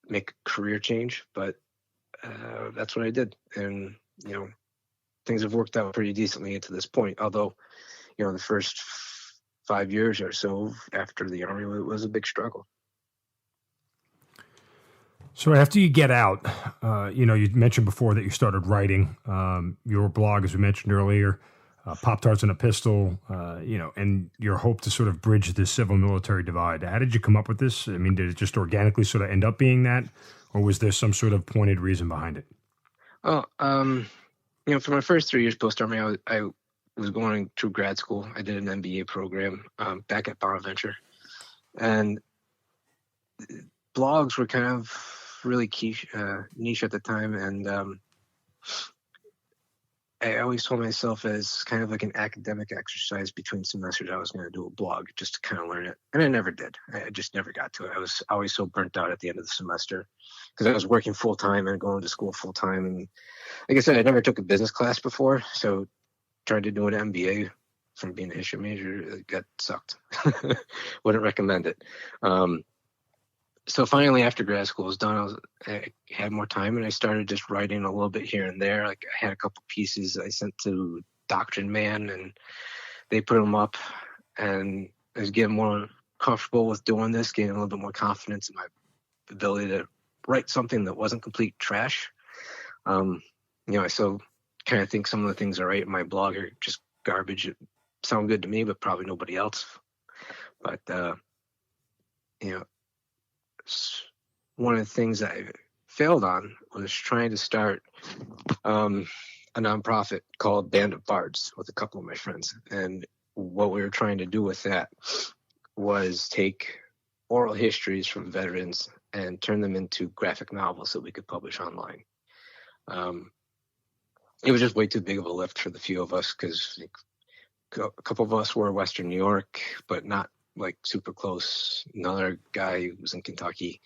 make a career change, but that's what I did. And, you know, things have worked out pretty decently to this point. Although, you know, the first 5 years or so after the Army, it was a big struggle. So after you get out, you know, you mentioned before that you started writing your blog, as we mentioned earlier, Pop-Tarts and a Pistol, you know, and your hope to sort of bridge the civil-military divide. How did you come up with this? I mean, did it just organically sort of end up being that? Or was there some sort of pointed reason behind it? Oh, you know, for my first 3 years post-Army, I was going through grad school. I did an MBA program back at Bonaventure. And blogs were kind of really niche at the time. And I always told myself as kind of like an academic exercise between semesters, I was going to do a blog just to kind of learn it. And I never did. I just never got to it. I was always so burnt out at the end of the semester because I was working full time and going to school full time. And like I said, I never took a business class before. So tried to do an MBA from being a history major. It got sucked. Wouldn't recommend it. So finally, after grad school was done, I had more time and I started just writing a little bit here and there. Like I had a couple pieces I sent to Doctrine Man and they put them up, and I was getting more comfortable with doing this, getting a little bit more confidence in my ability to write something that wasn't complete trash. You know, I still kind of think some of the things I write in my blog are just garbage. It sound good to me, but probably nobody else. But, you know, one of the things I failed on was trying to start a nonprofit called Band of Bards with a couple of my friends. And what we were trying to do with that was take oral histories from veterans and turn them into graphic novels that we could publish online. It was just way too big of a lift for the few of us, because a couple of us were in Western New York, but not like super close. Another guy was in Kentucky.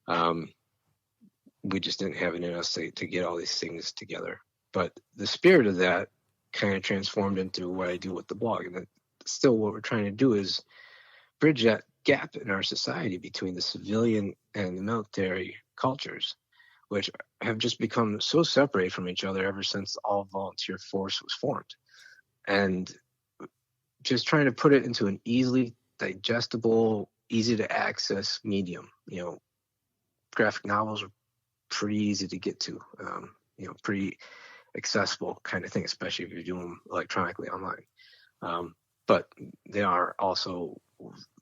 We just didn't have it in us to get all these things together. But the spirit of that kind of transformed into what I do with the blog. And still what we're trying to do is bridge that gap in our society between the civilian and the military cultures, which have just become so separated from each other ever since all volunteer force was formed. And just trying to put it into an easily digestible, easy to access medium. Graphic novels are pretty easy to get to, pretty accessible kind of thing, especially if you're doing them electronically online. But they are also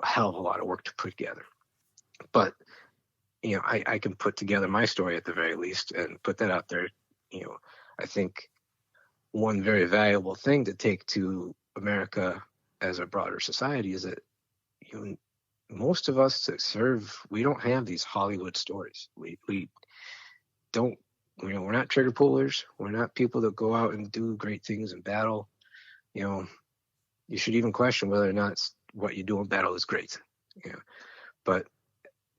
a hell of a lot of work to put together. But I can put together my story at the very least and put that out there. I think one very valuable thing to take to America as a broader society is that most of us that serve, we don't have these Hollywood stories. We don't, we're not trigger pullers. We're not people that go out and do great things in battle. You should even question whether or not what you do in battle is great. But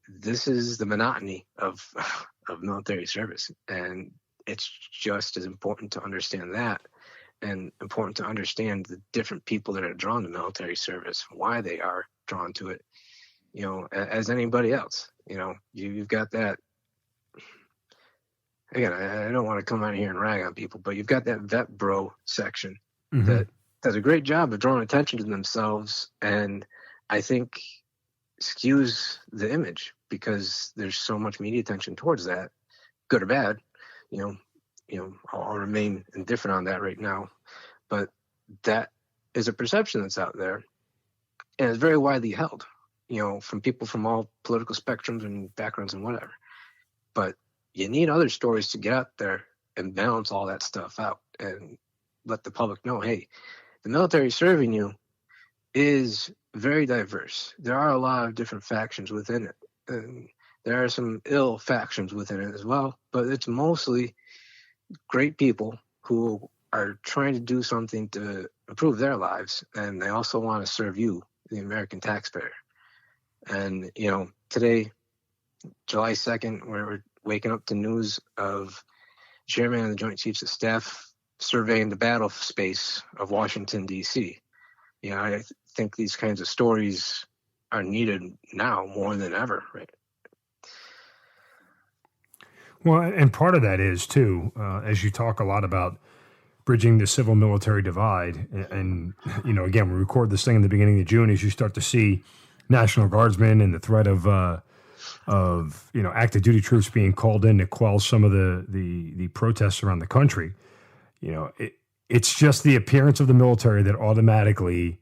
this is the monotony of military service, and it's just as important to understand that, and important to understand the different people that are drawn to military service, why they are drawn to it, as anybody else. You've got that. Again, I don't want to come out here and rag on people, but you've got that vet bro section that does a great job of drawing attention to themselves, and I think skews the image because there's so much media attention towards that, good or bad. I'll remain indifferent on that right now, but that is a perception that's out there, and it's very widely held, from people from all political spectrums and backgrounds and whatever. But you need other stories to get out there and balance all that stuff out and let the public know, hey, the military serving you is very diverse. There are a lot of different factions within it, and there are some ill factions within it as well, but it's mostly great people who are trying to do something to improve their lives, and they also want to serve you, the American taxpayer. And today, July 2nd, we're waking up to news of Chairman of the Joint Chiefs of Staff surveying the battle space of Washington, D.C. I think these kinds of stories are needed now more than ever, right? Well, and part of that is, too, as you talk a lot about bridging the civil-military divide, and again, we record this thing in the beginning of June, as you start to see National Guardsmen and the threat of active duty troops being called in to quell some of the protests around the country. It's just the appearance of the military that automatically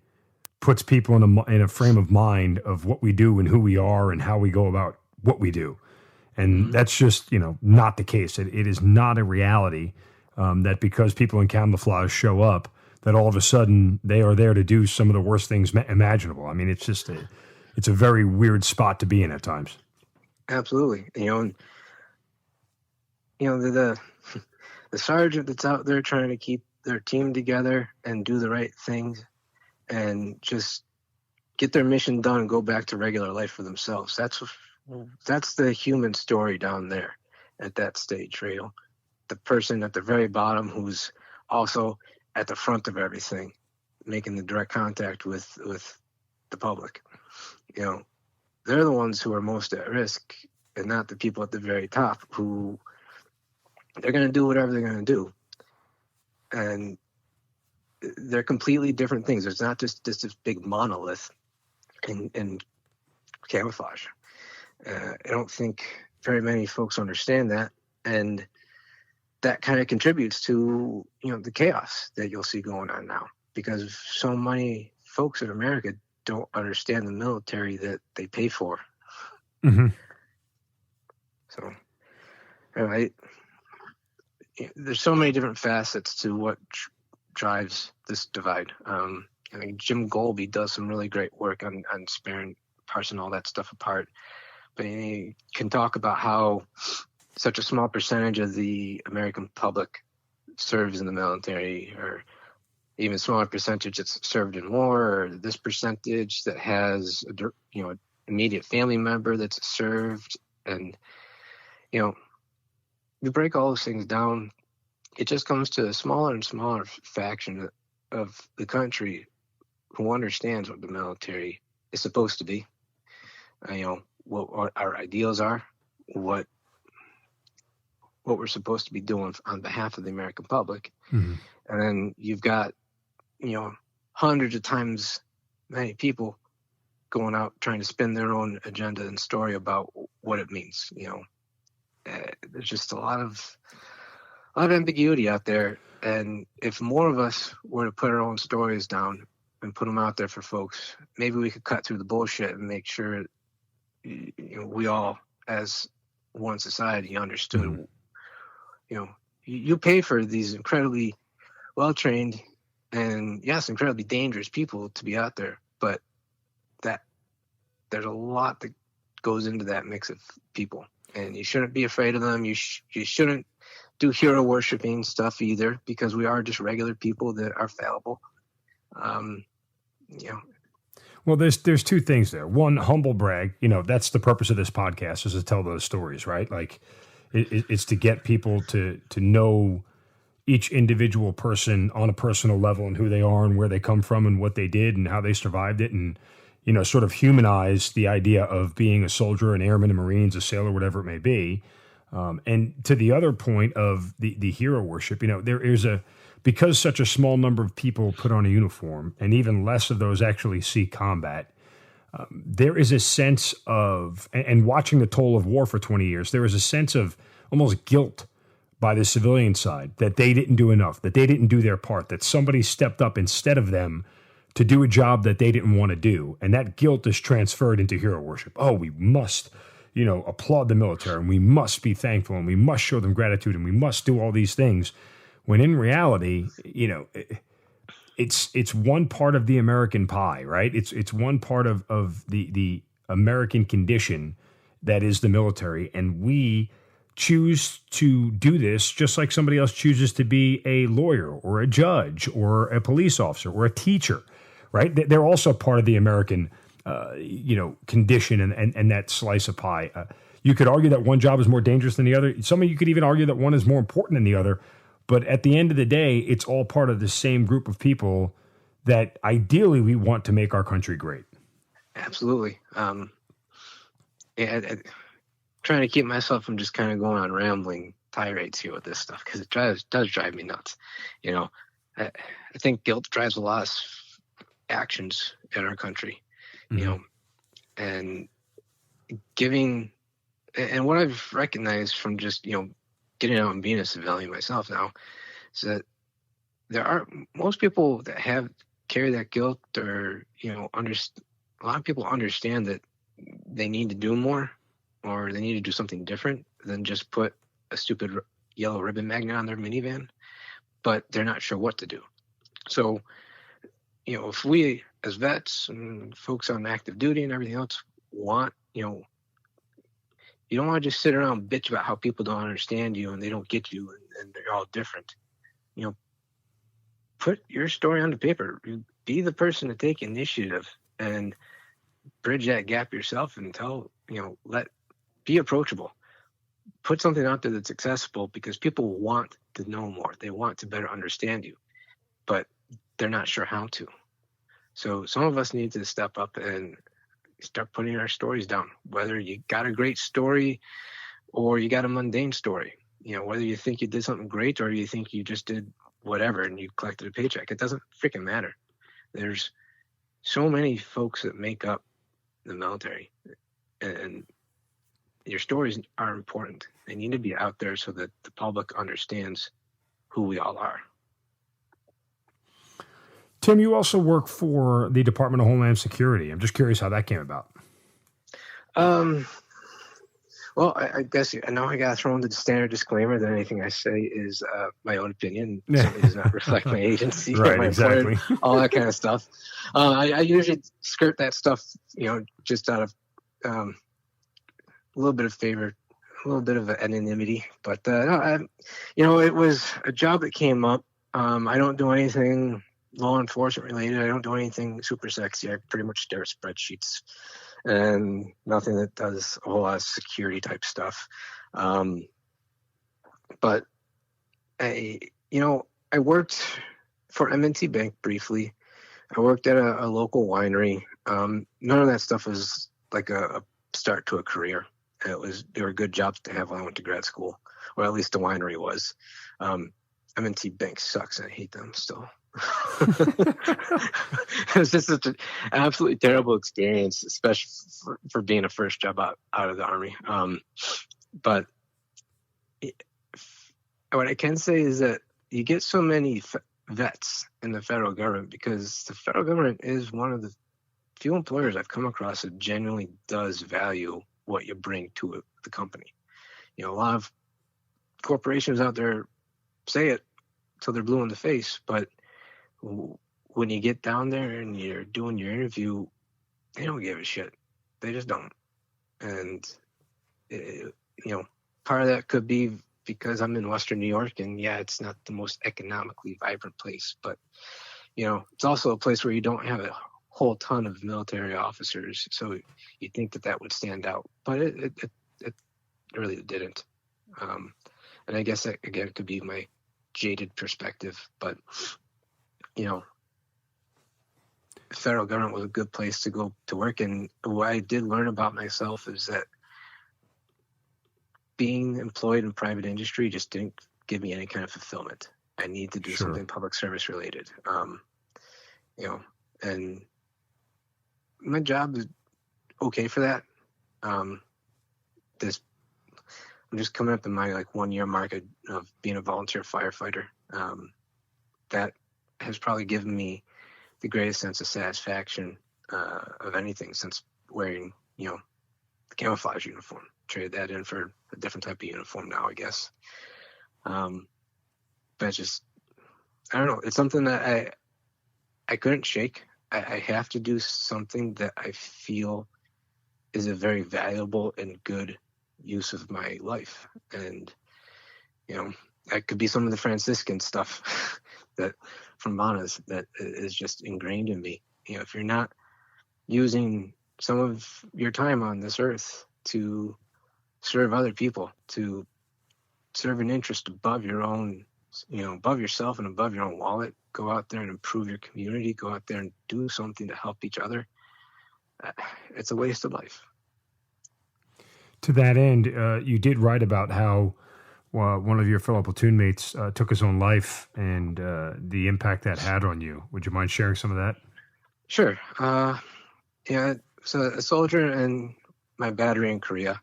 puts people in a frame of mind of what we do and who we are and how we go about what we do. And that's just, not the case. It is not a reality that because people in camouflage show up, that all of a sudden they are there to do some of the worst things imaginable. I mean, it's just it's a very weird spot to be in at times. Absolutely. The sergeant that's out there trying to keep their team together and do the right things and just get their mission done and go back to regular life for themselves. That's the human story down there at that stage, right? The person at the very bottom who's also at the front of everything, making the direct contact with the public. They're the ones who are most at risk, and not the people at the very top who they're going to do whatever they're going to do. And they're completely different things. There's not just this big monolith in camouflage. I don't think very many folks understand that, and that kind of contributes to the chaos that you'll see going on now, because so many folks in America don't understand the military that they pay for. So, there's so many different facets to what drives this divide. I think Jim Golby does some really great work on sparing, parsing all that stuff apart. But he can talk about how such a small percentage of the American public serves in the military, or even smaller percentage that's served in war, or this percentage that has immediate family member that's served. And you break all those things down, it just comes to a smaller and smaller faction of the country who understands what the military is supposed to be. What our ideals are, what we're supposed to be doing on behalf of the American public. Mm-hmm. And then you've got, hundreds of times many people going out trying to spin their own agenda and story about what it means. There's just a lot of ambiguity out there. And if more of us were to put our own stories down and put them out there for folks, maybe we could cut through the bullshit and make sure we all, as one society, understood. You pay for these incredibly well-trained and, yes, incredibly dangerous people to be out there, but that there's a lot that goes into that mix of people, and you shouldn't be afraid of them. You shouldn't do hero worshiping stuff either, because we are just regular people that are fallible. Well, there's two things there. One, humble brag. That's the purpose of this podcast, is to tell those stories, right? Like, it's to get people to know each individual person on a personal level and who they are and where they come from and what they did and how they survived it, and sort of humanize the idea of being a soldier, an airman, a Marines, a sailor, whatever it may be. And to the other point of the hero worship, there is because such a small number of people put on a uniform, and even less of those actually see combat, there is a sense of, and watching the toll of war for 20 years, there is a sense of almost guilt by the civilian side that they didn't do enough, that they didn't do their part, that somebody stepped up instead of them to do a job that they didn't want to do. And that guilt is transferred into hero worship. Oh, we must, applaud the military, and we must be thankful, and we must show them gratitude, and we must do all these things. When in reality, it's one part of the American pie, right? It's one part of the American condition that is the military, and we choose to do this just like somebody else chooses to be a lawyer or a judge or a police officer or a teacher, right? They're also part of the American, condition and that slice of pie. You could argue that one job is more dangerous than the other. You could even argue that one is more important than the other. But at the end of the day, it's all part of the same group of people that ideally we want to make our country great. Absolutely. Trying to keep myself from just kind of going on rambling tirades here with this stuff, because it does drive me nuts. I think guilt drives a lot of actions in our country, and giving, and what I've recognized from just, getting out and being a civilian myself now, is that there are most people that carry that guilt, or, a lot of people understand that they need to do more, or they need to do something different than just put a stupid yellow ribbon magnet on their minivan, but they're not sure what to do. So, if we as vets and folks on active duty and everything else want, you don't want to just sit around and bitch about how people don't understand you and they don't get you and they're all different. Put your story on the paper. Be the person to take initiative and bridge that gap yourself, and be approachable. Put something out there that's accessible, because people want to know more. They want to better understand you, but they're not sure how to. So some of us need to step up and start putting our stories down, whether you got a great story or you got a mundane story. Whether you think you did something great or you think you just did whatever and you collected a paycheck, it doesn't freaking matter. There's so many folks that make up the military, and your stories are important. They need to be out there so that the public understands who we all are. Tim, you also work for the Department of Homeland Security. I'm just curious how that came about. Well, Well, I guess now I got to throw in the standard disclaimer that anything I say is my own opinion. It certainly does not reflect my agency or Right, my exactly. employer, all that kind of stuff. I usually skirt that stuff, just out of a little bit of favor, a little bit of anonymity. But no, it was a job that came up. I don't do anything law enforcement related. I don't do anything super sexy. I pretty much stare at spreadsheets and nothing that does a whole lot of security type stuff. But I worked for M&T Bank briefly. I worked at a local winery. None of that stuff was like a start to a career. They were good jobs to have when I went to grad school, or at least the winery was. M&T Bank sucks. I hate them still. It was just such an absolutely terrible experience, especially for being a first job out of the Army. But what I can say is that you get so many vets in the federal government because the federal government is one of the few employers I've come across that genuinely does value what you bring to the company. A lot of corporations out there say it till they're blue in the face, but when you get down there and you're doing your interview, they don't give a shit. They just don't. And, part of that could be because I'm in Western New York, and yeah, it's not the most economically vibrant place, but, it's also a place where you don't have a whole ton of military officers. So you think that would stand out, but it really didn't. And I guess that, again, could be my jaded perspective, but the federal government was a good place to go to work. And what I did learn about myself is that being employed in private industry just didn't give me any kind of fulfillment. I need to do something public service related. And my job is okay for that. I'm just coming up in my 1 year mark of being a volunteer firefighter. That has probably given me the greatest sense of satisfaction of anything since wearing, the camouflage uniform. Traded that in for a different type of uniform now, I guess. But just, I don't know. It's something that I couldn't shake. I have to do something that I feel is a very valuable and good use of my life. And, that could be some of the Franciscan stuff that from Manas that is just ingrained in me. If you're not using some of your time on this earth to serve other people, to serve an interest above your own, above yourself and above your own wallet, go out there and improve your community, go out there and do something to help each other, it's a waste of life. To that end, you did write about how one of your fellow platoon mates took his own life and the impact that had on you. Would you mind sharing some of that? Sure. So a soldier in my battery in Korea.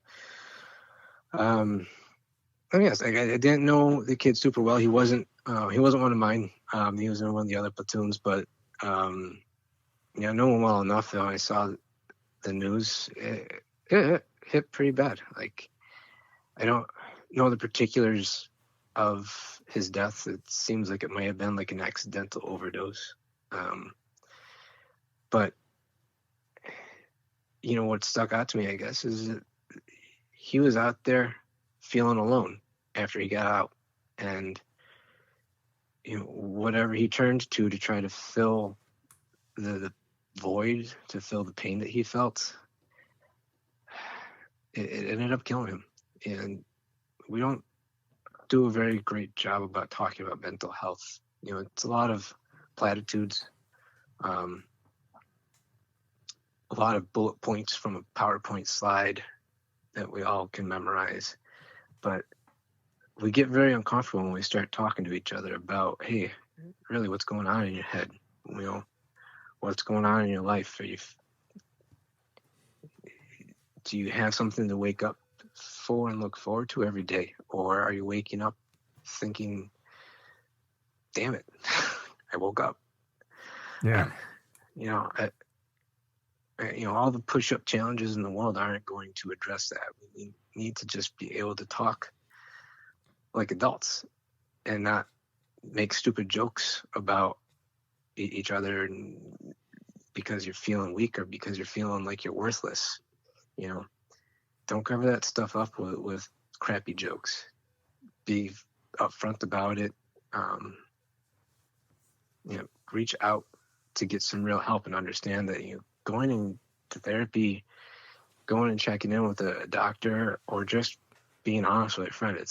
Yes, I didn't know the kid super well. He wasn't one of mine. He was in one of the other platoons, but I know him well enough that when I saw the news, it hit pretty bad. I don't know the particulars of his death. It seems like it might have been an accidental overdose. But what stuck out to me, I guess, is that he was out there feeling alone after he got out, and whatever he turned to try to fill the void, to fill the pain that he felt, it ended up killing him. And we don't do a very great job about talking about mental health. It's a lot of platitudes, a lot of bullet points from a PowerPoint slide that we all can memorize. But we get very uncomfortable when we start talking to each other about, hey, really, what's going on in your head? What's going on in your life? Do you have something to wake up for and look forward to every day? Or are you waking up thinking, damn it, I woke up? Yeah. all the push-up challenges in the world aren't going to address that. We need to just be able to talk like adults and not make stupid jokes about each other because you're feeling weak or because you're feeling like you're worthless. Don't cover that stuff up with crappy jokes. Be upfront about it. Reach out to get some real help and understand that going into therapy, going and checking in with a doctor, or just being honest with a friend, it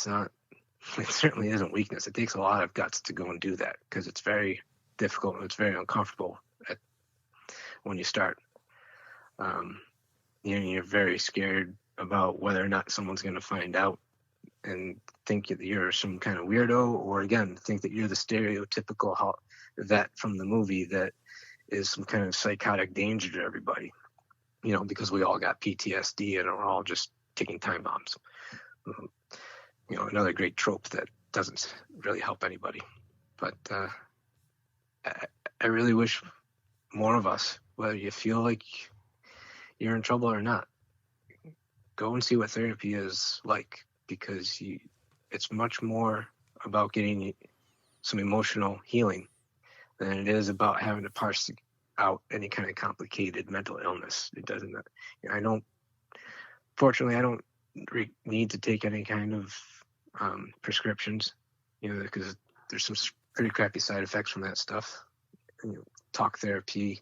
certainly isn't weakness. It takes a lot of guts to go and do that because it's very difficult and it's very uncomfortable when you start. You're very scared about whether or not someone's going to find out and think that you're some kind of weirdo, or again, think that you're the stereotypical vet from the movie that is some kind of psychotic danger to everybody, because we all got PTSD and are all just ticking time bombs. Another great trope that doesn't really help anybody. But I really wish more of us, whether you feel like you're in trouble or not, go and see what therapy is like, because it's much more about getting some emotional healing than it is about having to parse out any kind of complicated mental illness. It doesn't. Fortunately, I don't need to take any kind of prescriptions, because there's some pretty crappy side effects from that stuff. Talk therapy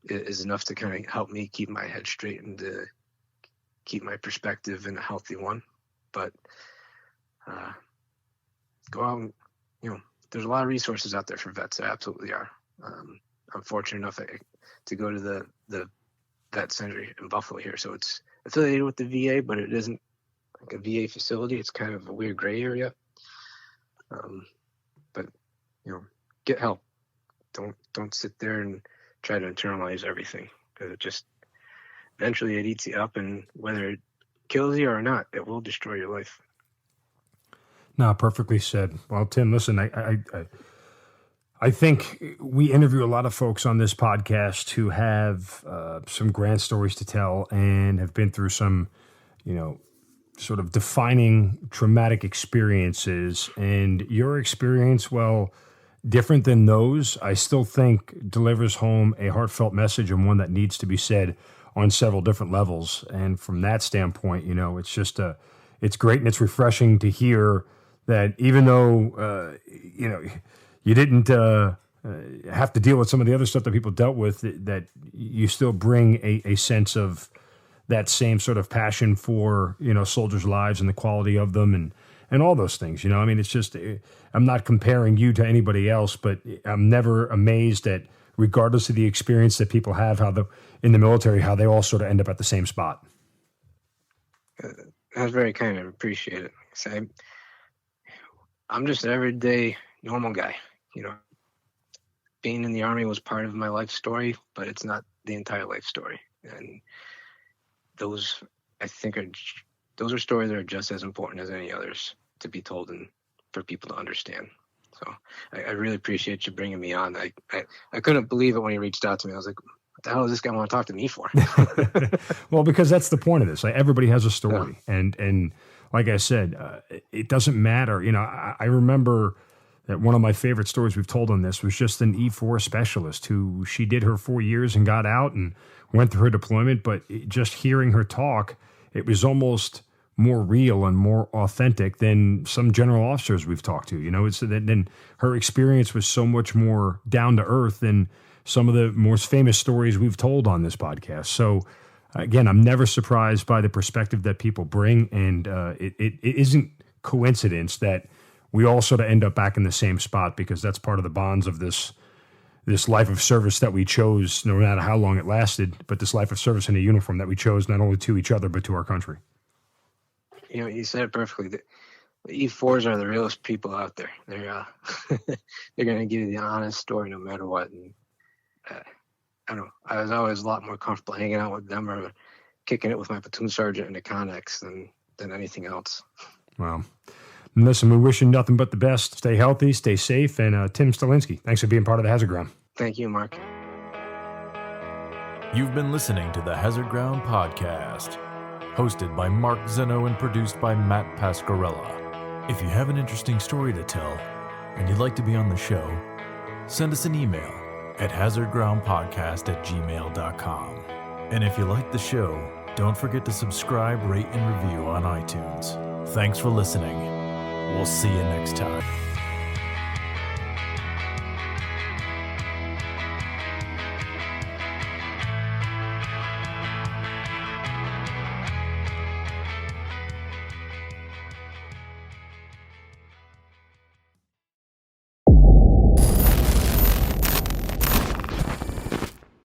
is enough to kind of help me keep my head straight and to keep my perspective in a healthy one. But go out and, there's a lot of resources out there for vets. There absolutely are. I'm fortunate enough to go to the vet center in Buffalo here. So it's affiliated with the VA, but it isn't like a VA facility. It's kind of a weird gray area. But get help. Don't sit there and try to internalize everything, because eventually it eats you up, and whether it kills you or not, it will destroy your life. No, perfectly said. Well, Tim, listen, I think we interview a lot of folks on this podcast who have some grand stories to tell and have been through some, sort of defining traumatic experiences. And your experience, well, different than those, I still think delivers home a heartfelt message and one that needs to be said on several different levels. And from that standpoint, it's just it's great and it's refreshing to hear that even though, you didn't have to deal with some of the other stuff that people dealt with, that you still bring a sense of that same sort of passion for, soldiers' lives and the quality of them and all those things. It's just, I'm not comparing you to anybody else, but I'm never amazed at, regardless of the experience that people have, in the military, how they all sort of end up at the same spot. That's very kind of appreciate it. I'm just an everyday normal guy. Being in the Army was part of my life story, but it's not the entire life story. And those, I think, those are stories that are just as important as any others to be told and for people to understand. So I really appreciate you bringing me on. I couldn't believe it when you reached out to me. I was like, what the hell does this guy want to talk to me for? Well, because that's the point of this. Everybody has a story. Yeah. And like I said, it doesn't matter. I remember that one of my favorite stories we've told on this was just an E4 specialist who she did her 4 years and got out and went through her deployment. But just hearing her talk, it was almost more real and more authentic than some general officers we've talked to. Then her experience was so much more down to earth than some of the most famous stories we've told on this podcast. So again, I'm never surprised by the perspective that people bring, and it isn't coincidence that we all sort of end up back in the same spot, because that's part of the bonds of this life of service that we chose, no matter how long it lasted, but this life of service in a uniform that we chose not only to each other, but to our country. You said it perfectly. The E4s are the realest people out there. They're they're going to give you the honest story no matter what. And I don't know. I was always a lot more comfortable hanging out with them or kicking it with my platoon sergeant in the Connex than anything else. Wow. Listen, we wish you nothing but the best. Stay healthy, stay safe, and Tim Stolinski, thanks for being part of the Hazard Ground. Thank you, Mark. You've been listening to the Hazard Ground Podcast, hosted by Mark Zeno and produced by Matt Pasquarella. If you have an interesting story to tell and you'd like to be on the show, send us an email at hazardgroundpodcast@gmail.com. And if you like the show, don't forget to subscribe, rate, and review on iTunes. Thanks for listening. We'll see you next time.